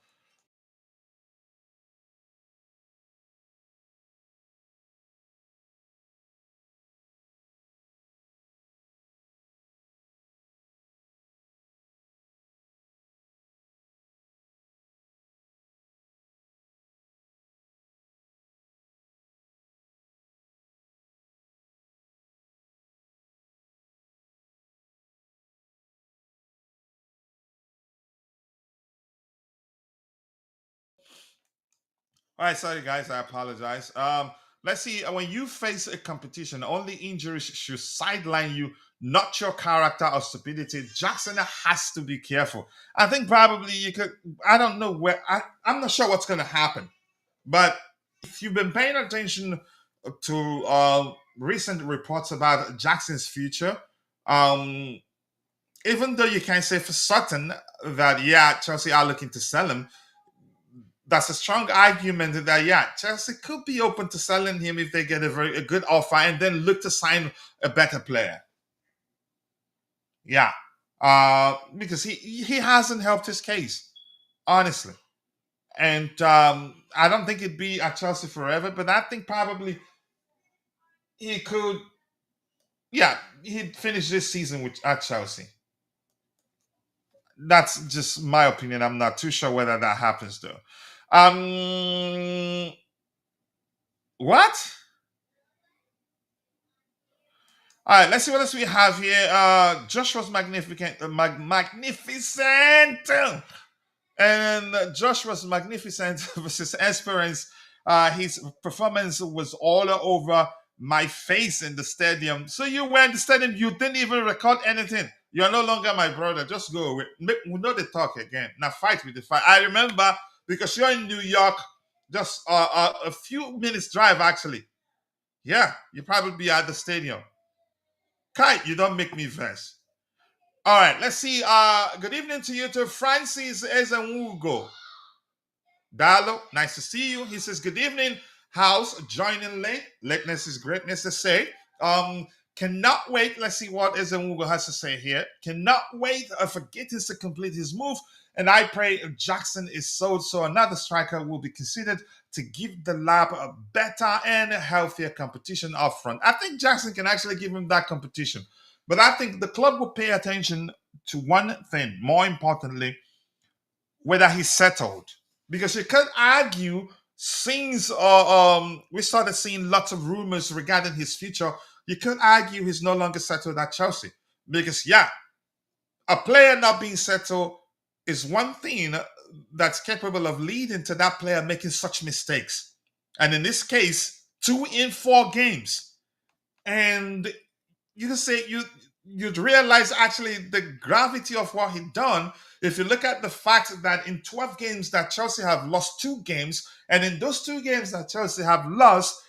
All right, sorry guys, I apologize. Let's see. When you face a competition, only injuries should sideline you, not your character or stupidity. Jackson has to be careful. I think probably you could. I don't know where. I'm not sure what's going to happen, but if you've been paying attention to recent reports about Jackson's future, um, even though you can't say for certain that yeah, Chelsea are looking to sell him, that's a strong argument that yeah, Chelsea could be open to selling him if they get a good offer and then look to sign a better player. Yeah, because he hasn't helped his case honestly, and I don't think it'd be at Chelsea forever, but I think probably he could. Yeah, he'd finish this season with at Chelsea. That's just my opinion. I'm not too sure whether that happens though. What? All right, let's see what else we have here. Josh was magnificent, magnificent, and Josh was magnificent versus Esperance. His performance was all over my face in the stadium. So you went to the stadium, you didn't even record anything. You're no longer my brother. Just go away. We know the talk again. Now fight with the fight. I remember because you're in New York, just a few minutes drive actually. Yeah, you probably be at the stadium. Kai, you don't make me verse. All right, let's see. Good evening to you, to Francis Ezenwugo. Dalo, nice to see you. He says, good evening, house, joining late. Lateness is greatness to say. Cannot wait. Let's see what Ezenwugo has to say here. Cannot wait for Gittens to complete his move. And I pray if Jackson is sold, so another striker will be considered to give the lab a better and healthier competition up front. I think Jackson can actually give him that competition. But I think the club will pay attention to one thing, more importantly, whether he's settled. Because you could argue, since we started seeing lots of rumors regarding his future, you could argue he's no longer settled at Chelsea. Because, yeah, a player not being settled is one thing that's capable of leading to that player making such mistakes. And in this case, 2 in 4 games. And you can say you'd realize actually the gravity of what he done if you look at the fact that in 12 games that Chelsea have lost 2 games, and in those 2 games that Chelsea have lost,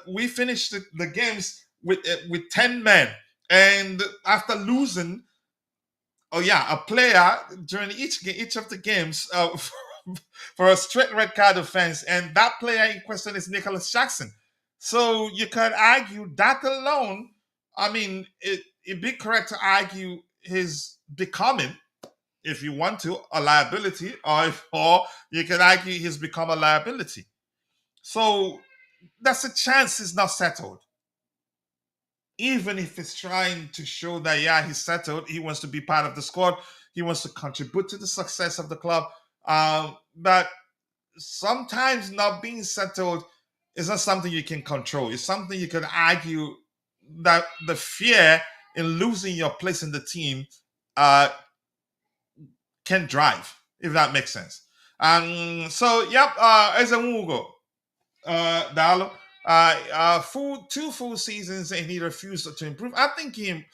we finished the games with 10 men, and after losing, oh yeah, a player during each of the games for a straight red card offense, and that player in question is Nicolas Jackson. So you could argue that alone. I mean, it'd be correct to argue his becoming. if you want to, a liability, or you can argue he's become a liability. So that's a chance he's not settled. Even if he's trying to show that, yeah, he's settled, he wants to be part of the squad, he wants to contribute to the success of the club. But sometimes not being settled is not something you can control. It's something you can argue that the fear in losing your place in the team uh, can drive, if that makes sense. So, yep, as a Mugo, Dalo, two full seasons and he refused to improve. I think him.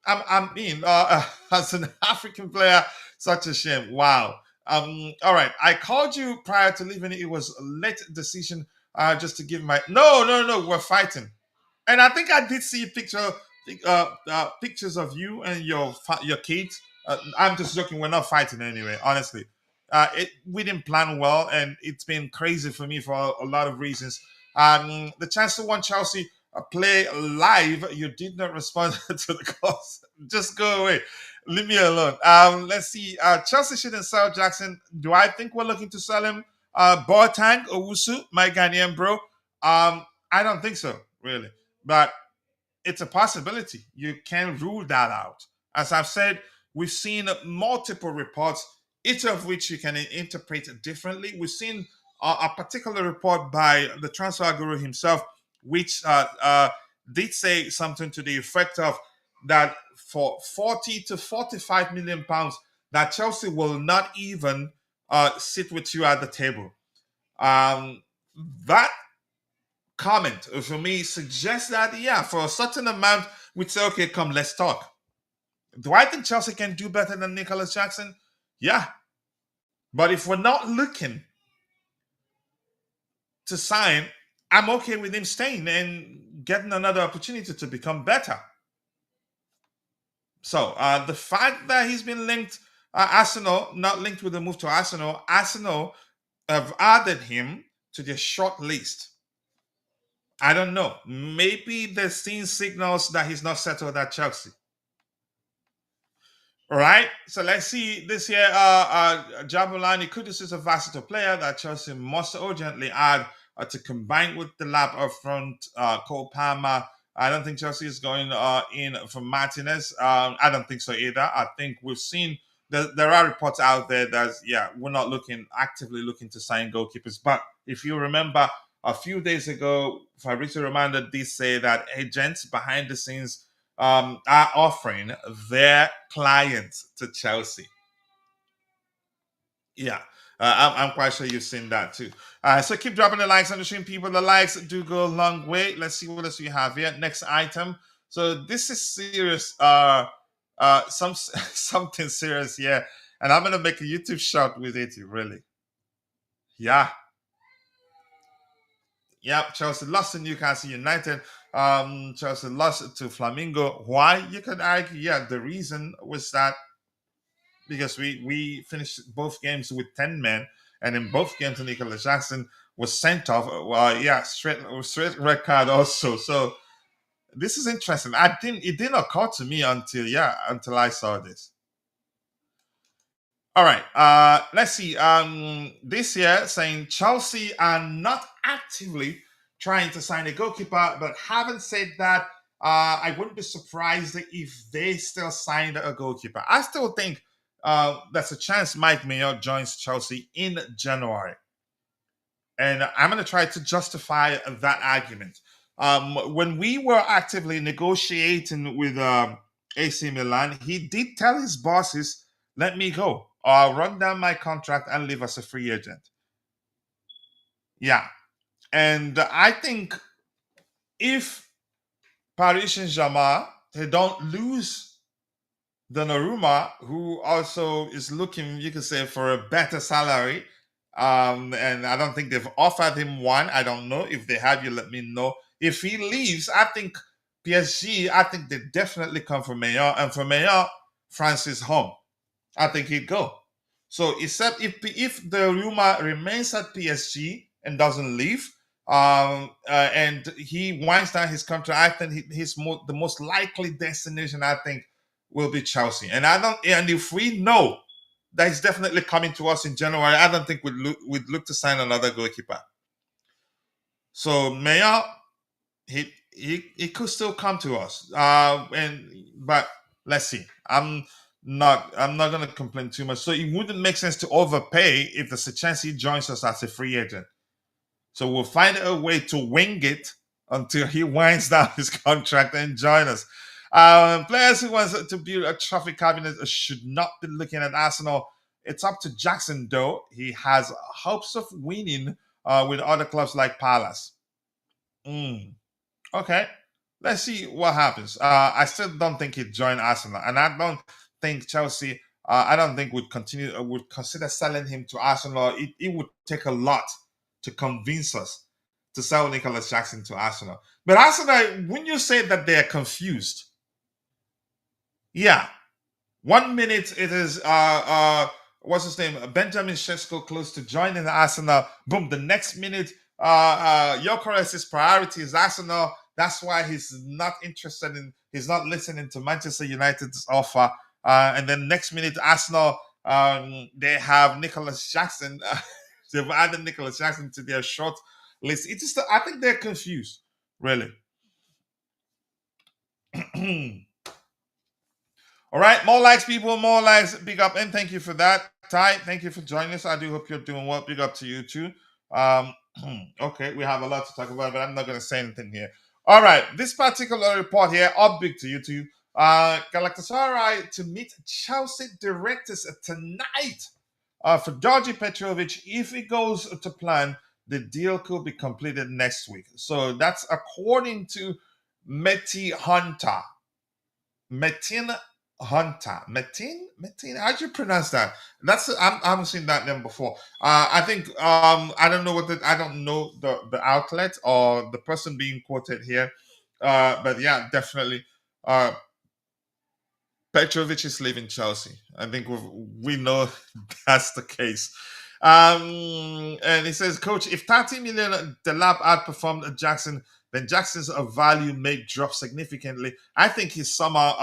I mean, as an African player, such a shame. Wow. All right. I called you prior to leaving. It was a late decision. Just to give my no. We're fighting, and I think I did see pictures of you and your kids. I'm just joking. We're not fighting anyway. Honestly, we didn't plan well, and it's been crazy for me for a lot of reasons. The chance to watch Chelsea play live, you did not respond to the calls. Just go away. Leave me alone. Let's see. Chelsea shouldn't sell Jackson. Do I think we're looking to sell him? Boateng, Owusu, my Ghanaian bro. I don't think so, really. But it's a possibility. You can't rule that out. As I've said, we've seen multiple reports, each of which you can interpret differently. We've seen a particular report by the transfer guru himself, which did say something to the effect of that for 40 to 45 million pounds, that Chelsea will not even sit with you at the table. Um, that comment for me suggests that, yeah, for a certain amount, we'd say, okay, come, let's talk. Do I think Chelsea can do better than Nicolas Jackson? Yeah. But if we're not looking to sign, I'm okay with him staying and getting another opportunity to become better. So the fact that he's been linked, Arsenal, not linked with the move to Arsenal have added him to their short list. I don't know. Maybe they're seeing signals that he's not settled at Chelsea. All right. So let's see this year. Jabulani Kudus is a versatile player that Chelsea must urgently add to combine with the lap up front. Cole Palmer. I don't think Chelsea is going in for Martinez. I don't think so either. I think we've seen there are reports out there that, yeah, we're not actively looking to sign goalkeepers. But if you remember, a few days ago, Fabrizio Romano did say that agents behind the scenes are offering their clients to Chelsea. Yeah, I'm quite sure you've seen that too. So keep dropping the likes on the stream, people. The likes do go a long way. Let's see what else we have here. Next item. So this is serious. Something serious here, and I'm gonna make a YouTube shot with it. Really. Yeah. Yep, Chelsea lost to Newcastle United. Chelsea lost to Flamingo. Why? You could argue, yeah, the reason was that because we finished both games with 10 men, and in both games, Nicolas Jackson was sent off. Yeah, straight red card also. So this is interesting. It didn't occur to me until I saw this. All right, let's see. This year, saying Chelsea are not actively trying to sign a goalkeeper, but having said that, I wouldn't be surprised if they still signed a goalkeeper. I still think there's a chance Mike Mayo joins Chelsea in January, and I'm going to try to justify that argument. When we were actively negotiating with AC Milan, he did tell his bosses, let me go. Run down my contract and leave as a free agent. Yeah. And I think if Paris Saint-Germain, they don't lose Donnarumma, who also is looking, you could say, for a better salary. And I don't think they've offered him one. I don't know. If they have, you let me know. If he leaves, I think PSG, I think they definitely come for Mayor. And for Mayor, France is home. I think he'd go. So, except if the rumor remains at PSG and doesn't leave, and he winds down his contract, and the most likely destination, I think, will be Chelsea. And I don't. And if we know that is definitely coming to us in January. I don't think we'd look to sign another goalkeeper. So Mayor, he could still come to us. But let's see. I'm not gonna complain too much. So it wouldn't make sense to overpay if there's a chance he joins us as a free agent. So we'll find a way to wing it until he winds down his contract and join us. Players who wants to build a trophy cabinet should not be looking at Arsenal. It's up to Jackson, though. He has hopes of winning with other clubs like Palace. Mm, okay, let's see what happens. I still don't think he'd join Arsenal, and I don't think Chelsea. I don't think would consider selling him to Arsenal. It would take a lot to convince us to sell Nicolas Jackson to Arsenal. But Arsenal, when you say that they are confused, yeah, 1 minute it is what's his name, Benjamin Sesko close to joining Arsenal. Boom, the next minute Gyökeres's priority is Arsenal. That's why he's not listening to Manchester United's offer. And then next minute Arsenal, they have Nicolas Jackson. They've added Nicolas Jackson to their short list. I think they're confused, really. All right, more likes, people, more likes. Big up, and thank you for that. Ty, thank you for joining us. I do hope you're doing well. Big up to you too. Okay, we have a lot to talk about, but I'm not going to say anything here. All right, this particular report here, up big to you too. Galatasaray to meet Chelsea directors tonight for Georgi Petrovic. If it goes to plan, the deal could be completed next week. So that's according to Meti Hunter. Metin Hunter. Metin. How'd you pronounce that? I haven't seen that name before. I think I don't know I don't know the outlet or the person being quoted here. But yeah, definitely. Petrovic is leaving Chelsea. I think we know that's the case. And he says, Coach, if 30 million the lab outperformed Jackson, then Jackson's value may drop significantly. I think his summer.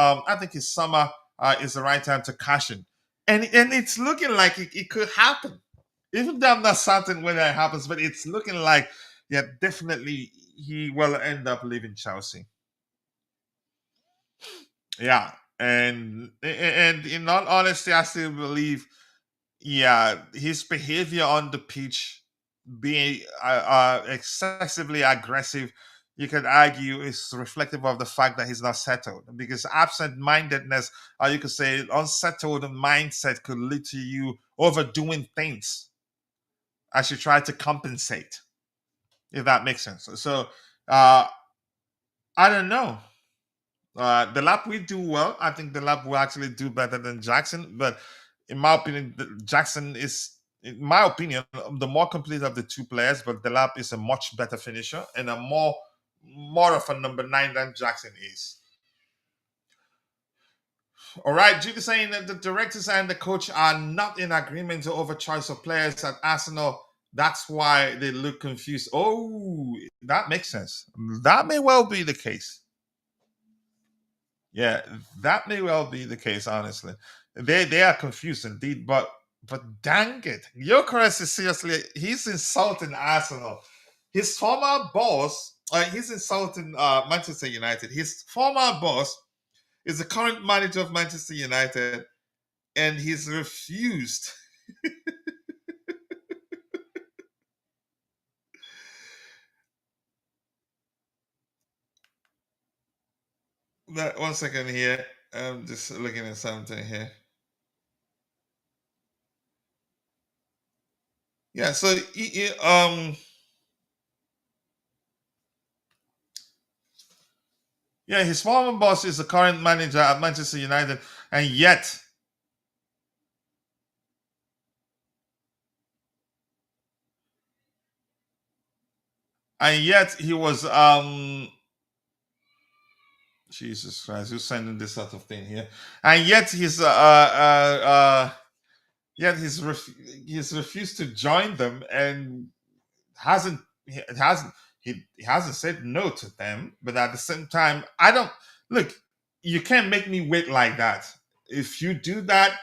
Is the right time to cash in, and it's looking like it could happen. Even though I'm not certain when that happens, but it's looking like, yeah, definitely he will end up leaving Chelsea. Yeah, and in all honesty, I still believe, yeah, his behavior on the pitch, being excessively aggressive, you could argue is reflective of the fact that he's not settled. Because absent-mindedness, or you could say unsettled mindset, could lead to you overdoing things as you try to compensate, if that makes sense. So, I don't know. The lap will do well. I think the lap will actually do better than Jackson. But in my opinion, Jackson is, in my opinion, the more complete of the two players. But the lap is a much better finisher and a more of a number 9 than Jackson is. All right, Judy saying that the directors and the coach are not in agreement over choice of players at Arsenal. That's why they look confused. Oh, that makes sense. That may well be the case. Yeah, that may well be the case. Honestly, they are confused indeed. But dang it, Gyökeres is seriously, he's insulting Arsenal. His former boss, he's insulting Manchester United. His former boss is the current manager of Manchester United, and he's refused. One second here. I'm just looking at something here. Yeah, so yeah, his former boss is the current manager at Manchester United, and yet he was Jesus Christ, who's sending this sort of thing here? And yet he's refused to join them, and he hasn't said no to them. But at the same time, I don't look. You can't make me wait like that. If you do that,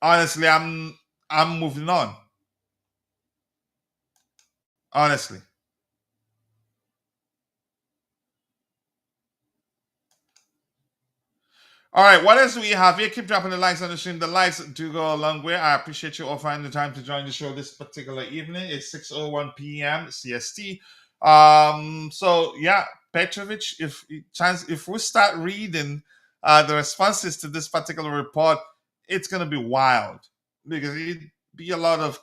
Honestly, I'm moving on. Honestly. All right, what else do we have here? Keep dropping the likes on the stream. The likes do go a long way. I appreciate you all finding the time to join the show this particular evening. It's 6:01 p.m. CST. So yeah, Petrovic, if we start reading the responses to this particular report, it's gonna be wild because it'd be a lot of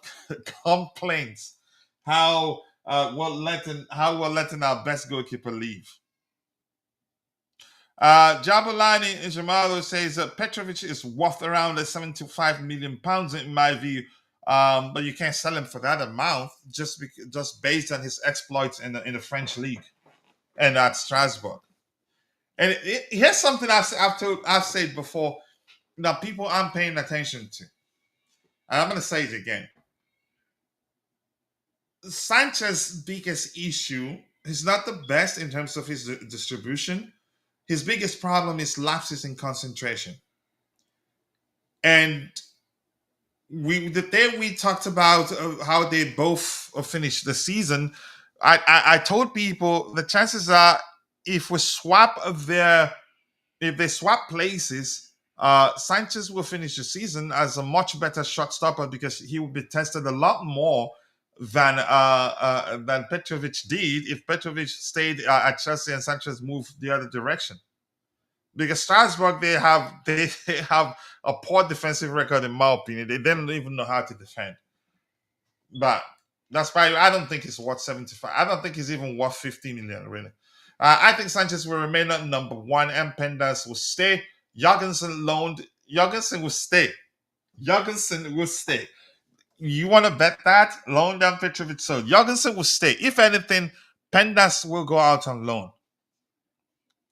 complaints how we're letting our best goalkeeper leave. Jabulani Ijamalo says that Petrovic is worth around the 75 million pounds in my view, but you can't sell him for that amount just based on his exploits in the French league and at Strasbourg. And here's something I've said before that people aren't paying attention to, and I'm going to say it again. Sanchez's biggest issue is not the best in terms of his distribution. His biggest problem is lapses in concentration. And the day we talked about how they both finished the season, I told people the chances are if we swap their if they swap places, Sanchez will finish the season as a much better shot stopper because he will be tested a lot more than Petrovic did if Petrovic stayed at Chelsea and Sanchez moved the other direction. Because Strasbourg, they have a poor defensive record in my opinion. They don't even know how to defend. But that's why I don't think it's worth 75. I don't think it's even worth 50 million really. I think Sanchez will remain at number one and Pendas will stay. Jorgensen loaned. Jorgensen will stay. Jorgensen will stay. You want to bet that? Loan down Petrovic. So Jorgensen will stay. If anything, Pendas will go out on loan.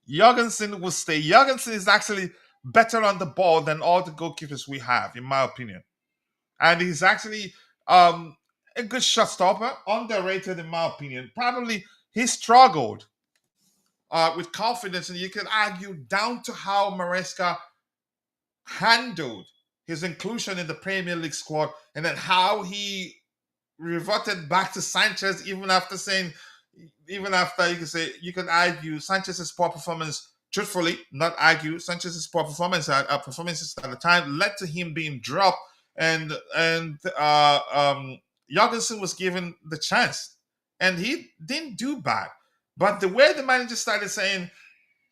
Jorgensen will stay. Jorgensen is actually better on the ball than all the goalkeepers we have, in my opinion. And he's actually a good shot stopper, underrated in my opinion. Probably he struggled with confidence, and you could argue down to how Maresca handled his inclusion in the Premier League squad, and then how he reverted back to Sanchez even after you can argue Sanchez's poor performance. Truthfully, not argue Sanchez's poor performances at the time led to him being dropped, and Jorgensen was given the chance, and he didn't do bad. But the way the manager started saying,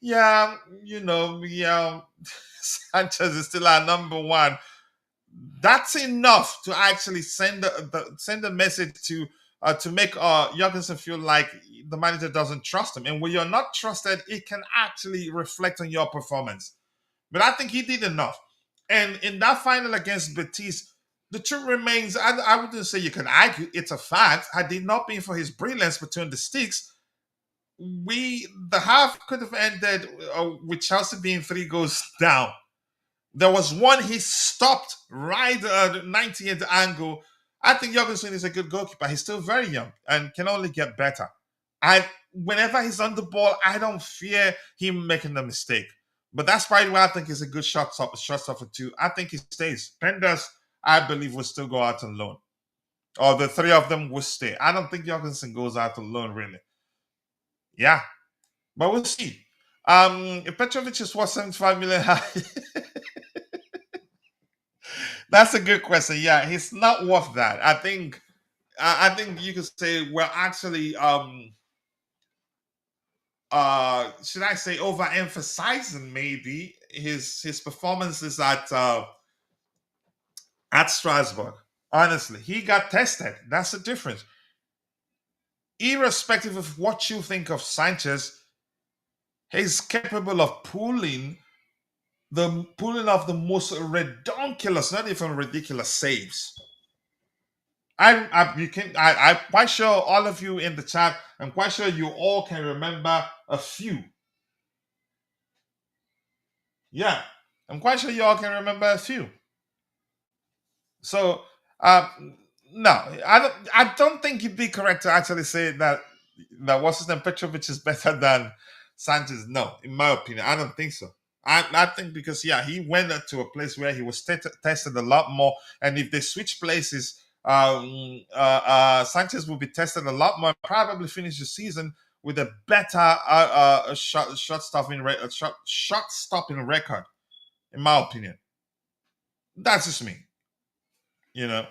"Yeah, yeah, Sanchez is still our number one," that's enough to actually send a message to make Jorgensen feel like the manager doesn't trust him. And when you're not trusted, it can actually reflect on your performance. But I think he did enough. And in that final against Betis, the truth remains, I wouldn't say you can argue, it's a fact. Had it not been for his brilliance between the sticks, the half could have ended with Chelsea being 3 goals down. There was one he stopped right at the 90th angle. I think Jorgensen is a good goalkeeper. He's still very young and can only get better. Whenever he's on the ball, I don't fear him making a mistake. But that's probably why I think he's a good shot stopper too. I think he stays. Penders, I believe, will still go out on loan. Or the three of them will stay. I don't think Jorgensen goes out on loan, really. Yeah. But we'll see. If Petrovic is worth 75 million, that's a good question. Yeah, he's not worth that. I think you could say we're actually should I say overemphasizing maybe his performances at Strasbourg. Honestly, he got tested. That's the difference. Irrespective of what you think of Sanchez, he's capable of pulling off the most ridiculous, not even ridiculous saves. I'm quite sure all of you in the chat. I'm quite sure you all can remember a few. Yeah, I'm quite sure you all can remember a few. So, no, I don't think you'd be correct to actually say that what's his name Petrovic is better than Sanchez. No, in my opinion, I don't think so. I think because he went to a place where he was tested a lot more, and if they switch places, Sanchez will be tested a lot more. Probably finish the season with a better shot stopping shot stopping record, in my opinion. That's just me, you know.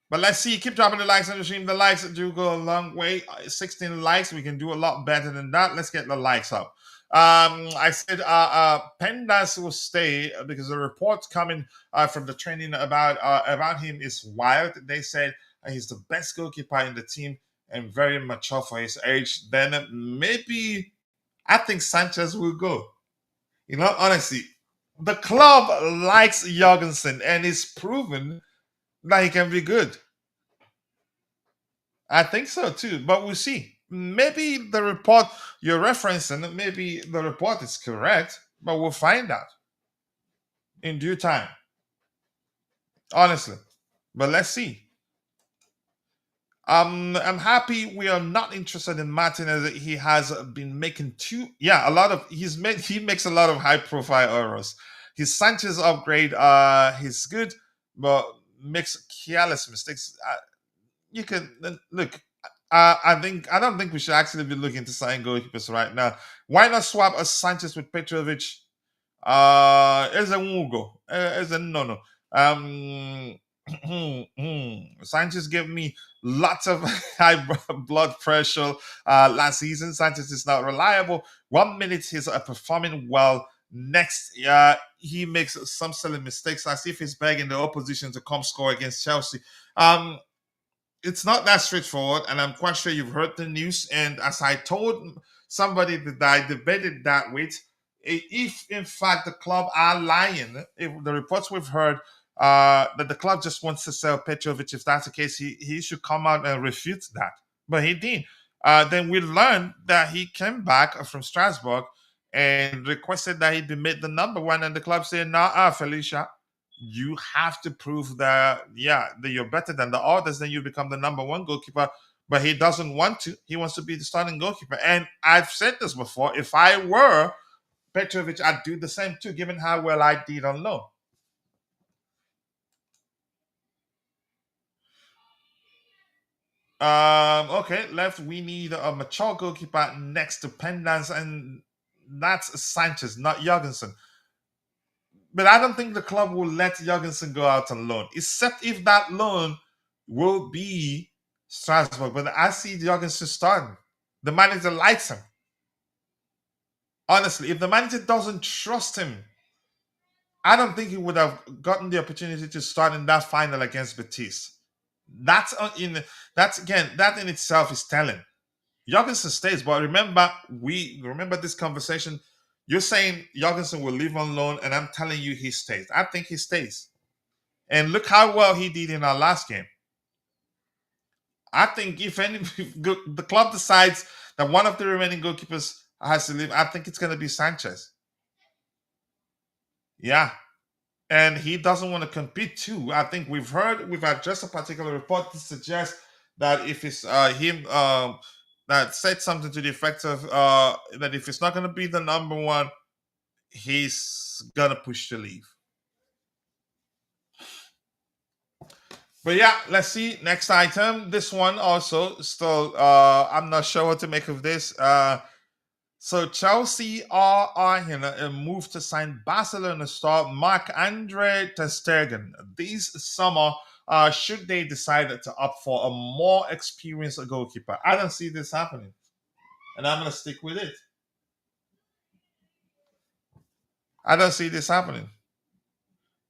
But let's see. Keep dropping the likes on the stream. The likes do go a long way. 16 likes. We can do a lot better than that. Let's get the likes up. I said Pendas will stay because the reports coming from the training about him is wild. They said he's the best goalkeeper in the team and very mature for his age. Then maybe I think Sanchez will go. Honestly, the club likes Jorgensen and is proven that he can be good. I think so too, but we'll see. Maybe the report you're referencing, maybe the report is correct, but we'll find out in due time. Honestly, but let's see. I'm happy we are not interested in Martinez. He has been making a lot of he makes a lot of high profile errors. His Sanchez upgrade, he's good, but makes careless mistakes. You can look. I don't think we should actually be looking to sign goalkeepers right now. Why not swap a Sanchez with Petrovic? As a Mugo, as a no. Sanchez gave me lots of high blood pressure last season. Sanchez is not reliable. 1 minute he's performing well. Next, he makes some silly mistakes as if he's begging the opposition to come score against Chelsea. It's not that straightforward, and I'm quite sure you've heard the news. And as I told somebody that I debated that with, if in fact the club are lying, if the reports we've heard that the club just wants to sell Petrovic, if that's the case, he should come out and refute that. But he did. Then we learned that he came back from Strasbourg and requested that he be made the number one, and the club said, "Nah, Felicia, you have to prove that you're better than the others, then you become the number one goalkeeper." But he doesn't want to. He wants to be the starting goalkeeper. And I've said this before. If I were Petrovic, I'd do the same too, given how well I did on loan. Okay, left. We need a mature goalkeeper next to Pendance, and that's Sanchez, not Jorgensen. But I don't think the club will let Jorgensen go out on loan, except if that loan will be Strasbourg. But I see Jorgensen starting. The manager likes him. Honestly, if the manager doesn't trust him, I don't think he would have gotten the opportunity to start in that final against Betis. That in itself is telling. Jorgensen stays, but remember this conversation. You're saying Jorgensen will leave on loan, and I'm telling you he stays. I think he stays. And look how well he did in our last game. I think if the club decides that one of the remaining goalkeepers has to leave, I think it's going to be Sanchez. Yeah. And he doesn't want to compete too. I think we've had just a particular report to suggest that if it's him that said something to the effect of that if it's not going to be the number one, he's going to push to leave. But yeah, let's see. Next item. This one also still I'm not sure what to make of this. So Chelsea are eyeing a move to sign Barcelona star Marc-Andre Ter Stegen this summer. Should they decide to opt for a more experienced goalkeeper? I don't see this happening, and I'm going to stick with it. I don't see this happening.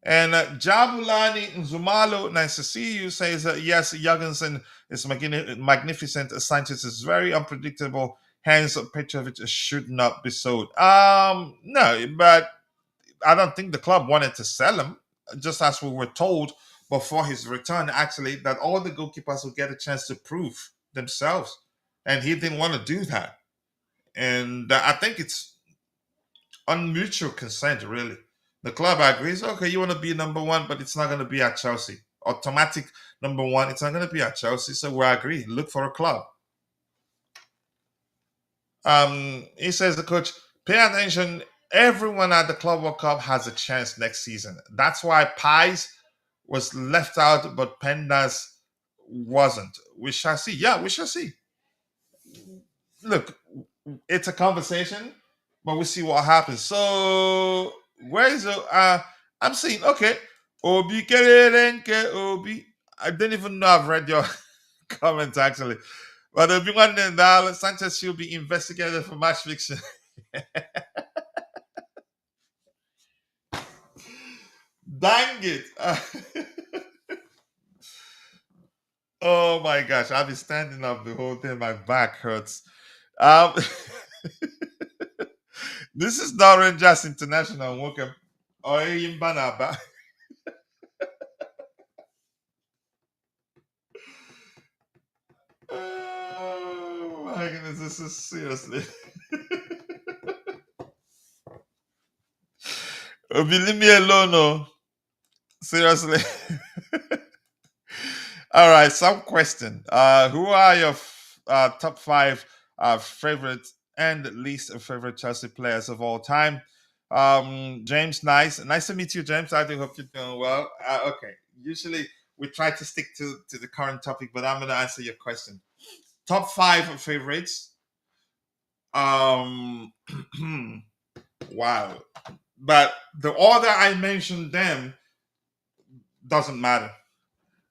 And Jabulani Nzumalo, nice to see you, says yes, Jorgensen is magnificent. Sanchez is very unpredictable. Hence, Petrovic should not be sold. No, but I don't think the club wanted to sell him, just as we were told before his return, actually, that all the goalkeepers would get a chance to prove themselves. And he didn't want to do that. And I think it's on mutual consent, really. The club agrees, okay, you want to be number one, but it's not going to be at Chelsea. Automatic number one, it's not going to be at Chelsea, so we agree. Look for a club. He says, the coach, pay attention everyone at the Club World Cup has a chance next season. That's why Pies was left out, but Pendas wasn't. We shall see. Yeah, we shall see. Look, it's a conversation, but we'll see what happens. So where is the I'm seeing okay. Obi Kerenke Obi. I didn't even know I've read your comment actually. But Obi Wandendal Sanchez should be investigated for match fixing. Dang it. Oh my gosh, I've been standing up the whole day. My back hurts. Um, this is not Rangers International. Welcome. Oyimbanaba. Oh my goodness, this is seriously. Obi, leave me alone, oh. Seriously. All right, some question. Who are your top five favorite and least favorite Chelsea players of all time? James, nice to meet you, James. I do hope you're doing well. Okay, usually we try to stick to the current topic, but I'm going to answer your question. Top five favorites. Um, wow, but the order I mentioned them doesn't matter.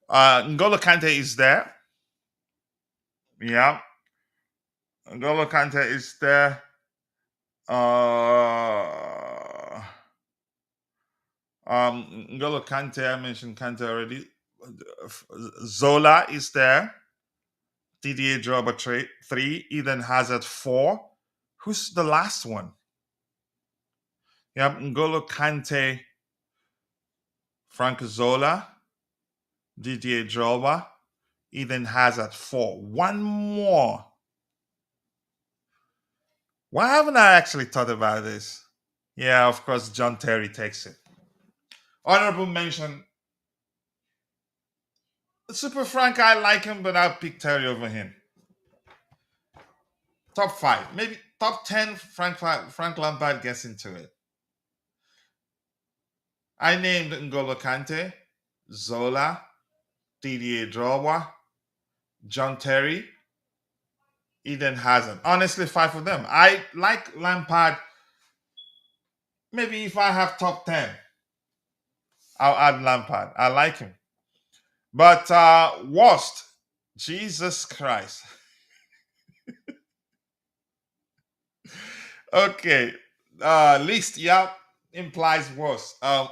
N'Golo Kante is there. Yeah. N'Golo Kante is there. Uh, N'Golo Kante, I mentioned Kante already. Zola is there. Didier Drogba three. Eden Hazard four. Who's the last one? Yeah, N'Golo Kante, Frank Zola, Didier Drogba, Eden Hazard four. One more. Why haven't I actually thought about this? Yeah, of course, John Terry takes it. Honorable mention. Super Frank, I like him, but I'll pick Terry over him. Top five, maybe top 10. Frank Lampard gets into it. I named N'Golo Kante, Zola, Didier Drogba, John Terry, Eden Hazard. Honestly, five of them. I like Lampard. Maybe if I have top 10, I'll add Lampard. I like him. But worst, Jesus Christ. Okay. Least, yeah, implies worst. Del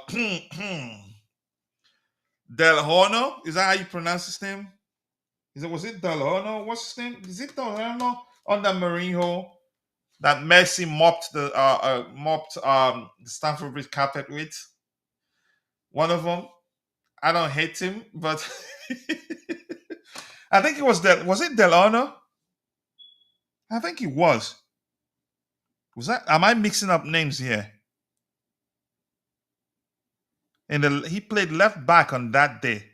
Horno, is that how you pronounce his name? Was it Del Horno? What's his name? Is it Del Horno under Mourinho that Messi mopped the Stamford Bridge carpet with? One of them. I don't hate him, but I think it was it Del Horno? I think it was. Was that? Am I mixing up names here? And he played left back on that day,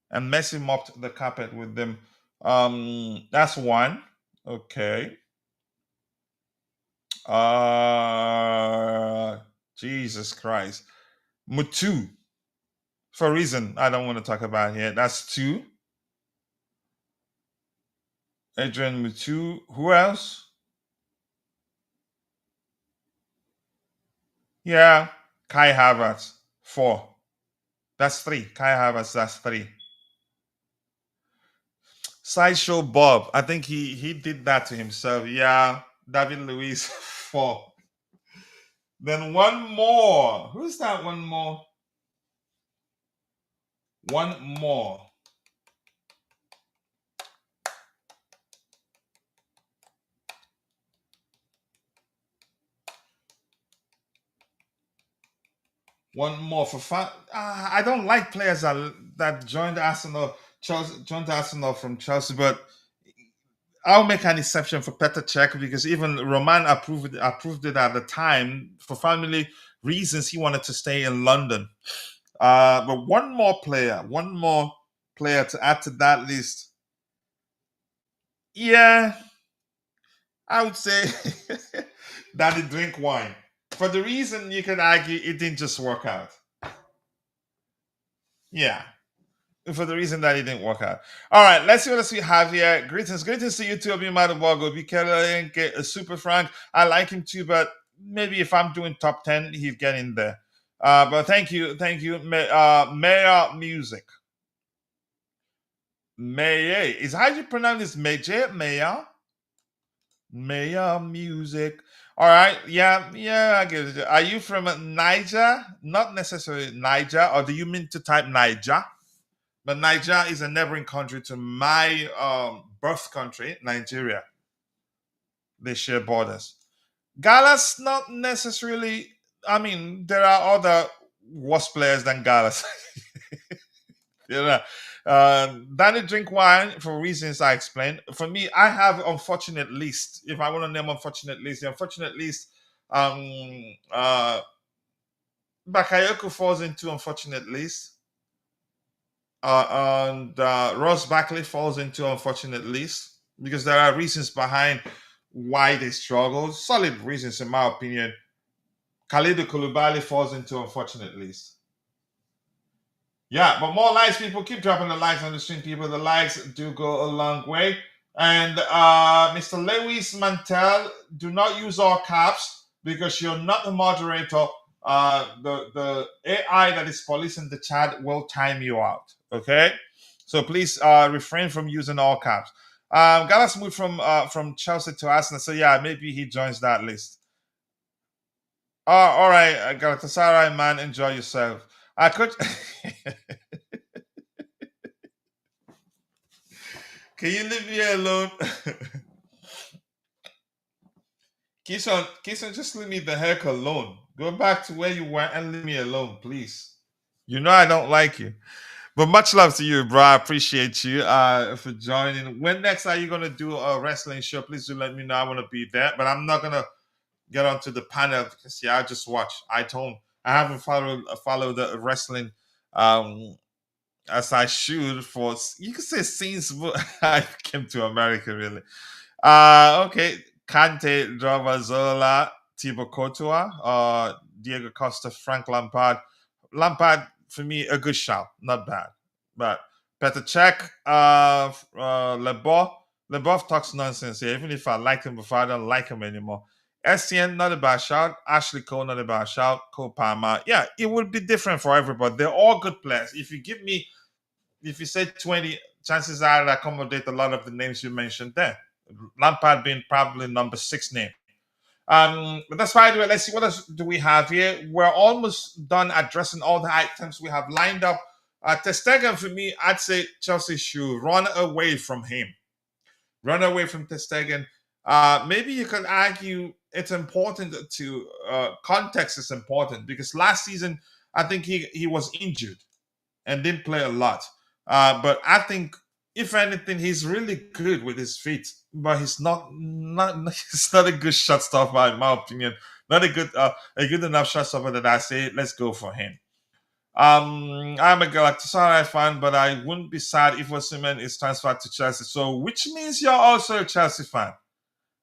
and Messi mopped the carpet with them. That's one. Okay. Uh, Jesus Christ. Mutu. For a reason I don't want to talk about here. That's two. Adrian Mutu. Who else? Yeah. Kai Havertz. Four. That's three. Kai Havertz, that's three. Sideshow Bob. I think he did that to himself. Yeah. David Luiz. Four. Then one more. Who's that one more? One more. One more for fun. I don't like players that joined Arsenal, joined Arsenal from Chelsea, but I'll make an exception for Petr Cech because even Roman approved it at the time for family reasons. He wanted to stay in London. But one more player to add to that list. Yeah, I would say Daddy drink wine. For the reason you can argue it didn't just work out. Yeah. For the reason that it didn't work out. All right, let's see what else we have here. Greetings to you too, Abimadobogo. Bikele a Super Frank. I like him too, but maybe if I'm doing top 10, he'd get in there. But thank you, Mayor Music. Mayor. Is how you pronounce this Mayor? Mayor Music. All right, yeah, I get it. Are you from Niger? Not necessarily Niger, or do you mean to type Niger? But Niger is a neighboring country to my birth country, Nigeria. They share borders. Galas, not necessarily. I mean, there are other worse players than Galas. you know, Danny drink wine for reasons I explained. For me, I have unfortunate list. If I want to name unfortunate list, the unfortunate list, um, uh, Bakayoko falls into unfortunate list. And Ross Barkley falls into unfortunate list because there are reasons behind why they struggle. Solid reasons, in my opinion. Khalidou Koulibaly falls into unfortunate list. Yeah, but more likes, people. Keep dropping the likes on the stream, people. The likes do go a long way. And Mr. Lewis Mantel, do not use all caps because you're not the moderator. The AI that is policing the chat will time you out. Okay, so please refrain from using all caps. Gallas moved from Chelsea to Arsenal, so yeah, maybe he joins that list. All right, Galatasaray man, enjoy yourself. I could. Can you leave me alone? Kison, just leave me the heck alone. Go back to where you were and leave me alone, please. You know I don't like you. But much love to you, bro. I appreciate you for joining. When next are you gonna do a wrestling show? Please do let me know. I want to be there, but I'm not gonna get onto the panel because I just watch. I haven't followed the wrestling as I should for you could say since I came to America really. Okay. Kante, Dravazola, Thibaut Courtois, Diego Costa, Frank Lampard. Lampard, for me, a good shout. Not bad. But Petr Cech, Lebov talks nonsense here. Even if I liked him before, I don't like him anymore. SCN, not a bad shout. Ashley Cole, not a bad shout. Cole Palmer. Yeah, it would be different for everybody. They're all good players. If you say 20, chances are I'd accommodate a lot of the names you mentioned there. Lampard being probably number 6 name. But that's fine. Let's see what else do we have here. We're almost done addressing all the items we have lined up. Ter Stegen, for me, I'd say Chelsea should run away from him. Run away from Ter Stegen. Maybe you can argue it's important to context is important because last season I think he was injured and didn't play a lot. But I think if anything, he's really good with his feet, but he's not he's not a good shot stopper in my opinion. Not a good enough shot stopper that I say let's go for him. I'm a Galatasaray fan, but I wouldn't be sad if Osimhen is transferred to Chelsea. So, which means you're also a Chelsea fan,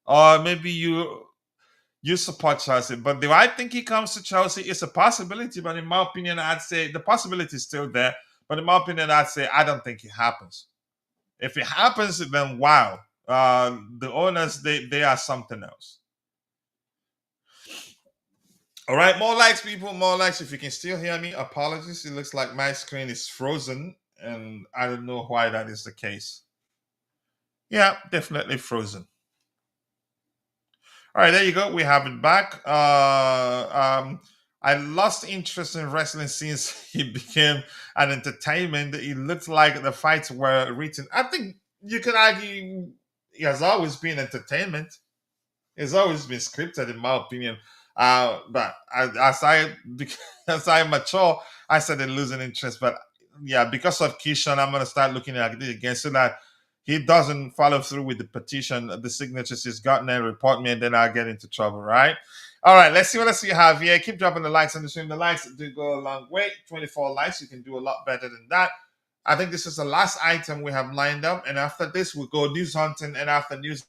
or maybe you support Chelsea. But do I think he comes to Chelsea? It's a possibility, but in my opinion, I'd say the possibility is still there. But in my opinion, I'd say I don't think it happens. If it happens, then wow, the owners they are something else. All right, more likes, people, more likes. If you can still hear me, apologies. It looks like my screen is frozen, and I don't know why that is the case. Yeah, definitely frozen. All right, there you go. We have it back. I lost interest in wrestling since he became an entertainment. It looked like the fights were written. I think you could argue he has always been entertainment. It's always been scripted, in my opinion. As I as I mature, I started losing interest. But yeah, because of Keyshawn, I'm gonna start looking at it again so that he doesn't follow through with the petition, the signatures he's gotten, and report me, and then I'll get into trouble, right? All right, let's see what else you have here. Keep dropping the likes on the stream. The likes do go a long way. 24 likes, you can do a lot better than that. I think this is the last item we have lined up, and after this, we'll go news hunting, and after news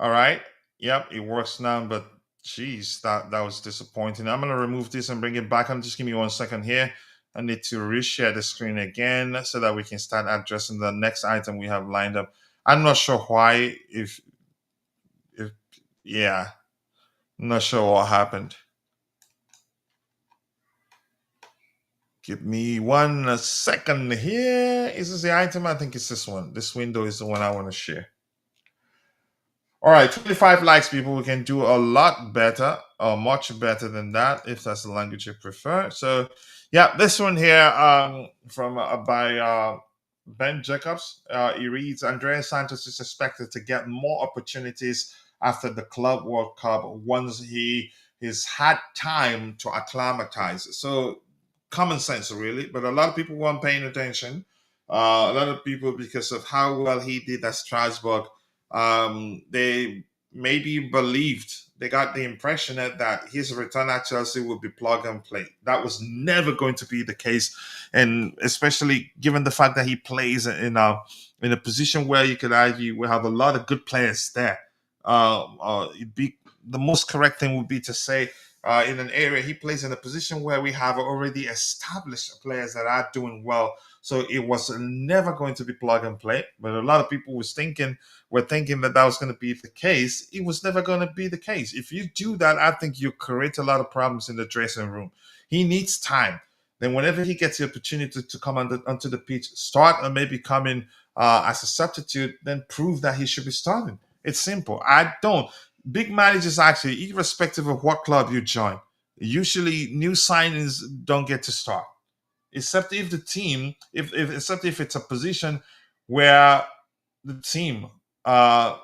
All right. Yep, it works now, but geez, that was disappointing. I'm gonna remove this and bring it back. Just give me 1 second here. I need to reshare the screen again so that we can start addressing the next item we have lined up. I'm not sure why. If yeah, I'm not sure what happened. Give me 1 second here. Is this the item? I think it's this one. This window is the one I want to share. All right, 25 likes, people. We can do a lot better, or much better than that, if that's the language you prefer. So, yeah, this one here from by Ben Jacobs. He reads, Andrey Santos is expected to get more opportunities after the Club World Cup once he has had time to acclimatize. So, common sense, really, but a lot of people weren't paying attention. A lot of people, because of how well he did at Strasbourg, they maybe believed, they got the impression that his return at Chelsea would be plug and play. That was never going to be the case, and especially given the fact that he plays in a position where you could argue we have a lot of good players there. It'd be the most correct thing would be to say in an area he plays in a position where we have already established players that are doing well. So it was never going to be plug and play. But a lot of people were thinking that was going to be the case. It was never going to be the case. If you do that, I think you create a lot of problems in the dressing room. He needs time. Then whenever he gets the opportunity to come onto the pitch, start and maybe come in as a substitute, then prove that he should be starting. It's simple. I don't. Big managers, actually, irrespective of what club you join, usually new signings don't get to start, except if the team, if except if it's a position where the team uh,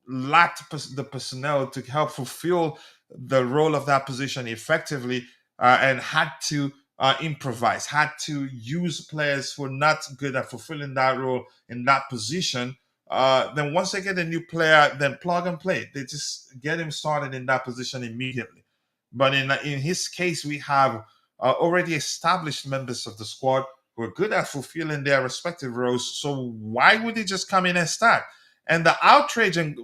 lacked the personnel to help fulfill the role of that position effectively, and had to improvise, had to use players who are not good at fulfilling that role in that position. Then once they get a new player, then plug and play. They just get him started in that position immediately. But in his case, we have already established members of the squad who are good at fulfilling their respective roles. So why would he just come in and start? And the outrage, and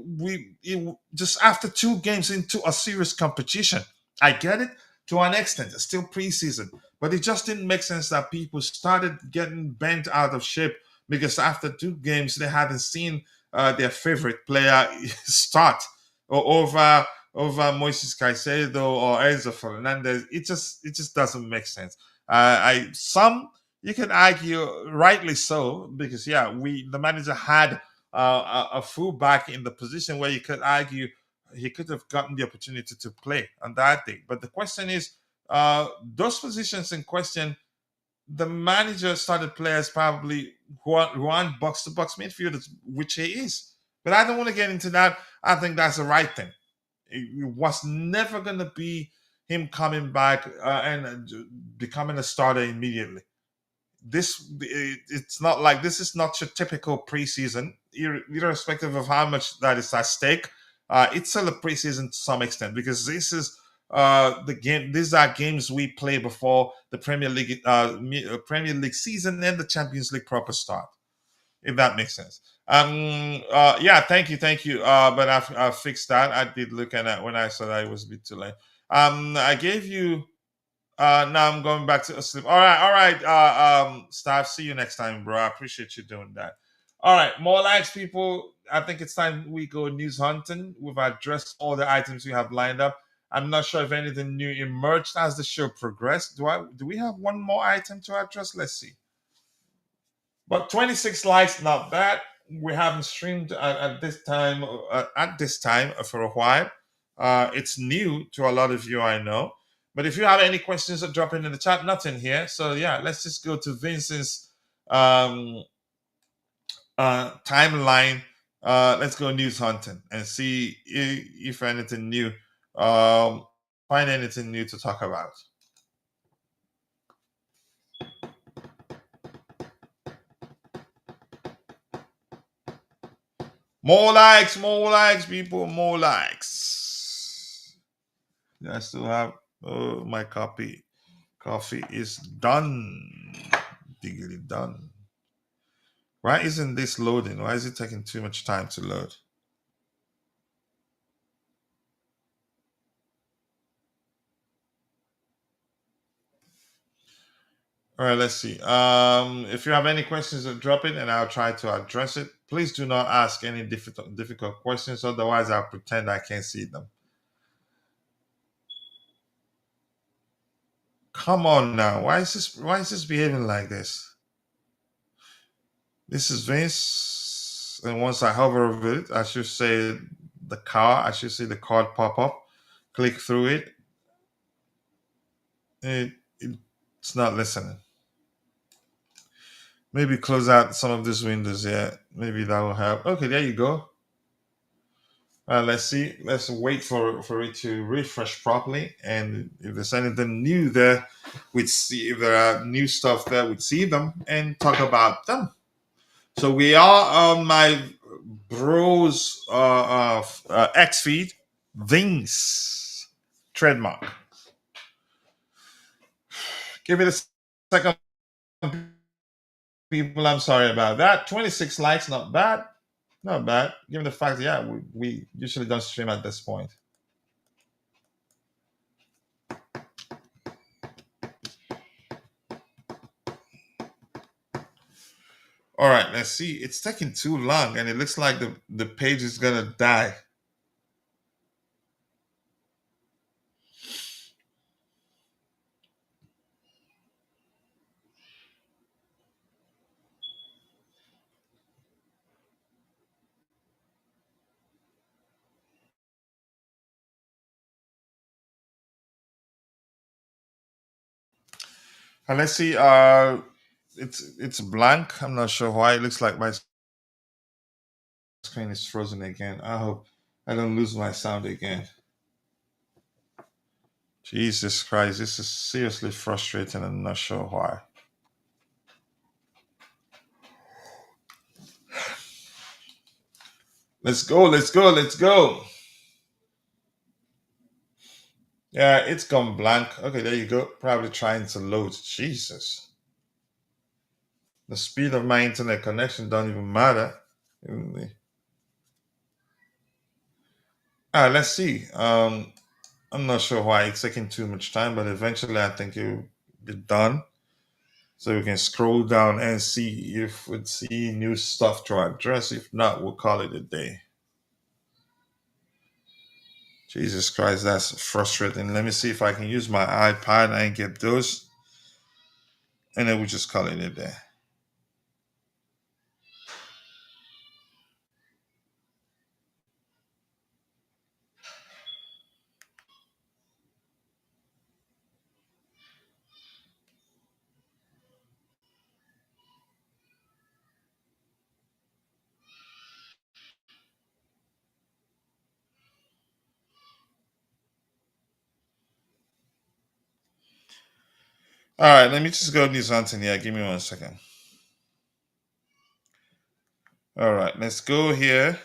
just after 2 games into a serious competition, I get it to an extent. It's still preseason, but it just didn't make sense that people started getting bent out of shape because after 2 games they hadn't seen their favorite player start or over Moises Caicedo or Enzo Fernandez. It just doesn't make sense. I some you can argue rightly so, because yeah, the manager had a fullback in the position where you could argue he could have gotten the opportunity to play on that day. But the question is, those positions in question, the manager started players probably who aren't box to box midfielders, which he is. But I don't want to get into that. I think that's the right thing. It was never going to be him coming back and becoming a starter immediately. It's not like this is not your typical preseason, irrespective of how much that is at stake. It's still a preseason to some extent, because this is the game. These are games we play before the Premier League season and the Champions League proper start, if that makes sense. Yeah, thank you. But I fixed that. I did look at that when I saw that it was a bit too late. I gave you. Now I'm going back to sleep. All right. Staff. See you next time, bro. I appreciate you doing that. All right, more likes, people. I think it's time we go news hunting. We've addressed all the items we have lined up. I'm not sure if anything new emerged as the show progressed. Do we have one more item to address? Let's see. But 26 likes, not bad. We haven't streamed at this time for a while. It's new to a lot of you, I know. But if you have any questions, drop it in the chat. Nothing here. So yeah, let's just go to Vincent's um, timeline. Let's go news hunting and see if anything new. Find anything new to talk about. More likes, people, more likes. I still have my coffee. Coffee is done. Diggity done. Why isn't this loading? Why is it taking too much time to load? All right, let's see. If you have any questions, drop it and I'll try to address it. Please do not ask any difficult questions, otherwise I'll pretend I can't see them. Come on now. Why is this behaving like this? This is Vince. And once I hover over it, I should say the car. I should see the card pop up. Click through it. It's not listening. Maybe close out some of these windows here. Maybe that will help. Okay, there you go. Let's see. Let's wait for it to refresh properly. And if there's anything new there, we'd see. If there are new stuff there, we'd see them and talk about them. So we are on my bros X feed, Vince trademark. Give it a second, people. I'm sorry about that. 26 likes, not bad. Not bad. Given the fact, yeah, we usually don't stream at this point. All right, let's see. It's taking too long, and it looks like the page is gonna die. And let's see. It's blank. I'm not sure why. It looks like my screen is frozen again. I hope I don't lose my sound again. Jesus Christ, this is seriously frustrating. I'm not sure why. Let's go, let's go, let's go. Yeah, it's gone blank. Okay, there you go. Probably trying to load. Jesus. The speed of my internet connection don't even matter. Let's see. I'm not sure why it's taking too much time, but eventually I think it'll be done. So we can scroll down and see if we see new stuff to address. If not, we'll call it a day. Jesus Christ, that's frustrating. Let me see if I can use my iPad and get those. And then we'll just call it a day. All right, let me just go do something here. Give me 1 second. All right, let's go here.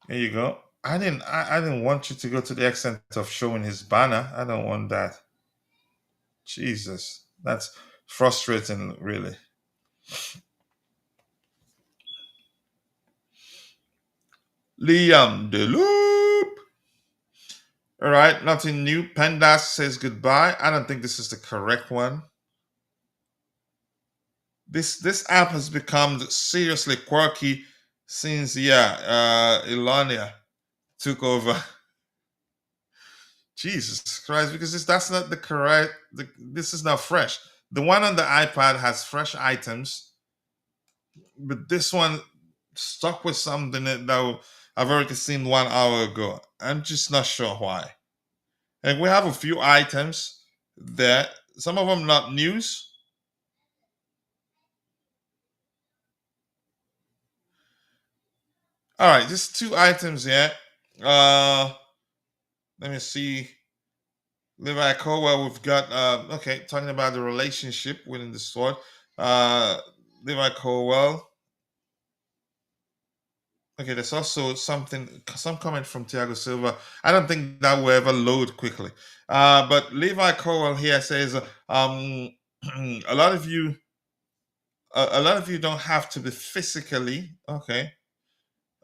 There you go. I didn't want you to go to the extent of showing his banner. I don't want that. Jesus. That's frustrating, really. Liam Deloop. All right, nothing new. Pendas says goodbye. I don't think this is the correct one. This app has become seriously quirky since Ilania took over. Jesus Christ, because that's not the correct. This is not fresh. The one on the iPad has fresh items, but this one stuck with something that I've already seen 1 hour ago. I'm just not sure why. And we have a few items there. Some of them not news. All right, just 2 items here. Let me see. Levi Cowell, we've got okay, talking about the relationship within the squad. Levi Cowell. Okay, there's also some comment from Thiago Silva. I don't think that will ever load quickly. But Levi Cowell here says, a lot of you, don't have to be physically okay.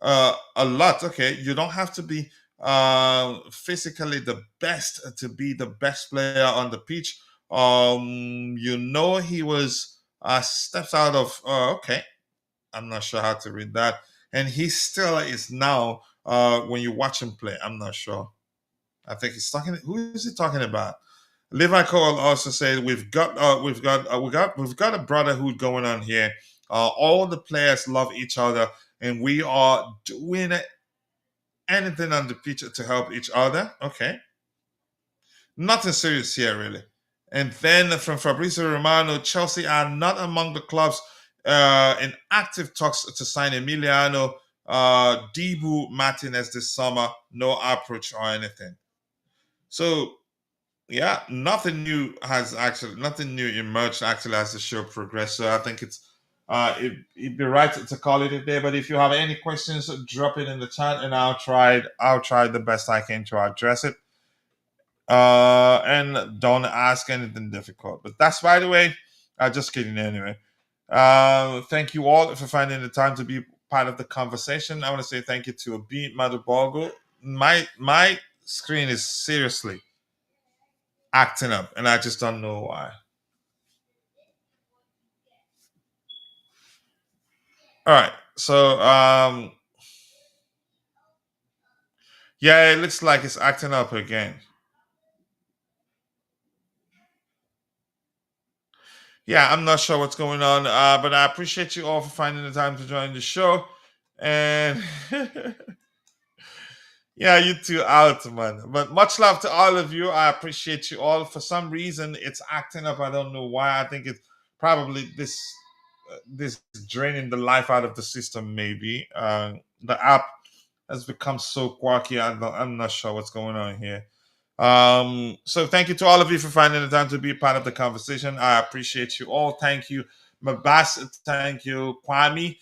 A lot, okay. You don't have to be physically the best to be the best player on the pitch He was steps out of. Okay, I'm not sure how to read that, and he still is now. When you watch him play, I'm not sure. I think he's talking. Who is he talking about? Levi Cole also said we've got a brotherhood going on here. All the players love each other, and we are doing anything on the pitch to help each other. Okay, nothing serious here really. And then from Fabrizio Romano, Chelsea are not among the clubs in active talks to sign Emiliano, Debu Martinez this summer. No approach or anything. So yeah, nothing new emerged actually as the show progressed. So I think it'd be right to call it a day. But if you have any questions, drop it in the chat, and I'll try the best I can to address it. And don't ask anything difficult. But that's, by the way, just kidding anyway. Thank you all for finding the time to be part of the conversation. I want to say thank you to Abi Madubogo. My screen is seriously acting up, and I just don't know why. All right, so yeah, it looks like it's acting up again. Yeah, I'm not sure what's going on, but I appreciate you all for finding the time to join the show, and yeah, you too, out, man. But much love to all of you. I appreciate you all. For some reason, it's acting up. I don't know why. I think it's probably this draining the life out of the system. Maybe the app has become so quirky. I'm not sure what's going on here. So thank you to all of you for finding the time to be part of the conversation. I appreciate you all. Thank you, Mabas. Thank you, Kwame.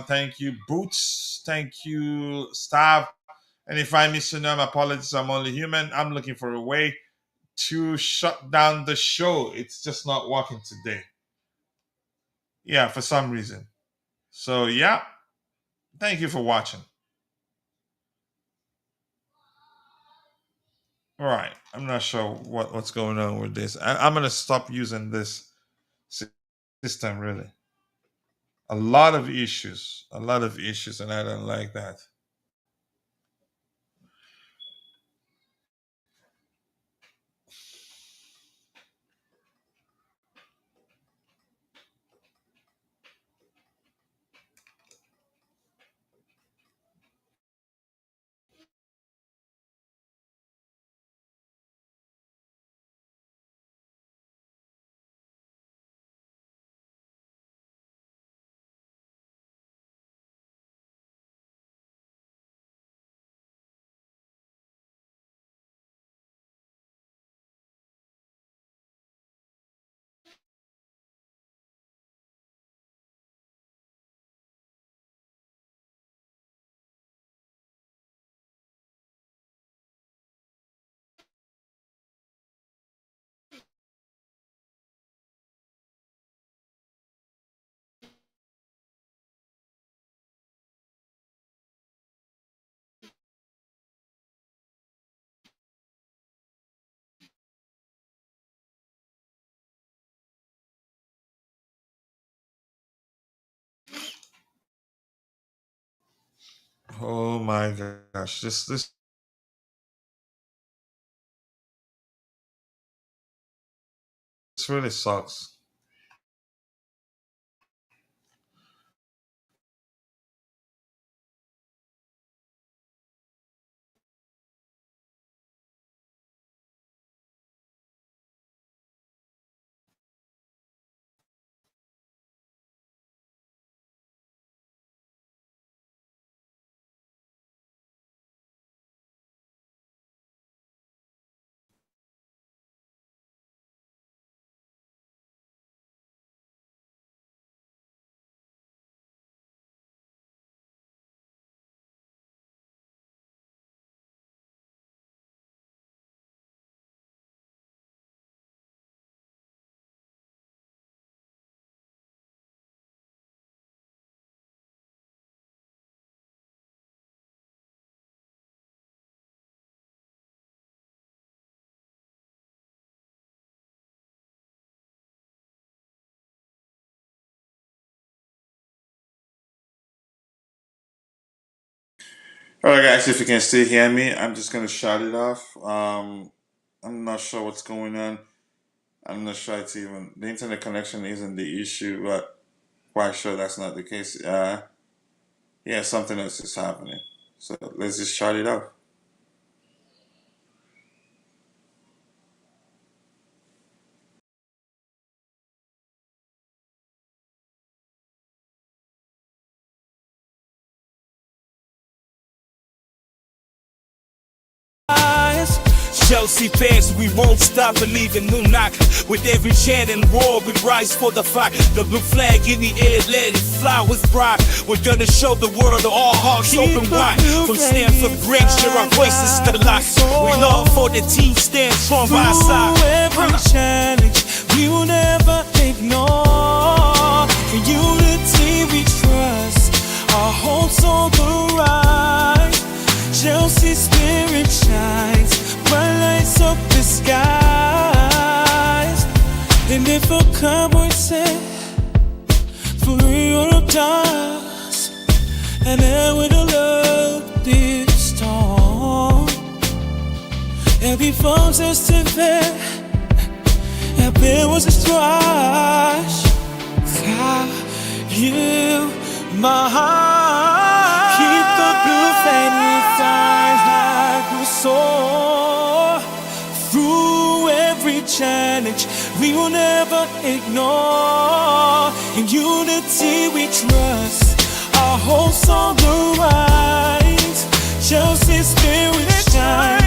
Thank you, Boots. Thank you, Stav. And if I miss your name, apologies. I'm only human. I'm looking for a way to shut down the show. It's just not working today. Yeah, for some reason. So yeah, thank you for watching. All right, I'm not sure what's going on with this. I'm gonna stop using this system. Really, a lot of issues, and I don't like that. Oh my gosh, this really sucks. All right, guys, if you can still hear me, I'm just gonna shut it off. I'm not sure what's going on. I'm not sure it's even the internet connection isn't the issue, but quite sure that's not the case. Yeah, something else is happening. So let's just shut it off. Chelsea fans, we won't stop believing. No knock. With every chant and roar, we rise for the fight. The blue flag in the air, let it fly with pride. We're gonna show the world all hearts open wide. From Stamford Bridge to our voices to the light. We love for the team, stand strong by our side. Every challenge, we will never ignore. In unity we trust, our hopes on the rise. Chelsea spirit shines, bright lights up the skies. And if a cowboy said, for Europe does, and then with a love this storm, every foe's us to bear, and there was a strife. You, my heart, keep the blue flame inside like we soar. Through every challenge, we will never ignore. In unity we trust, our hopes on the rise. Chelsea spirit shine.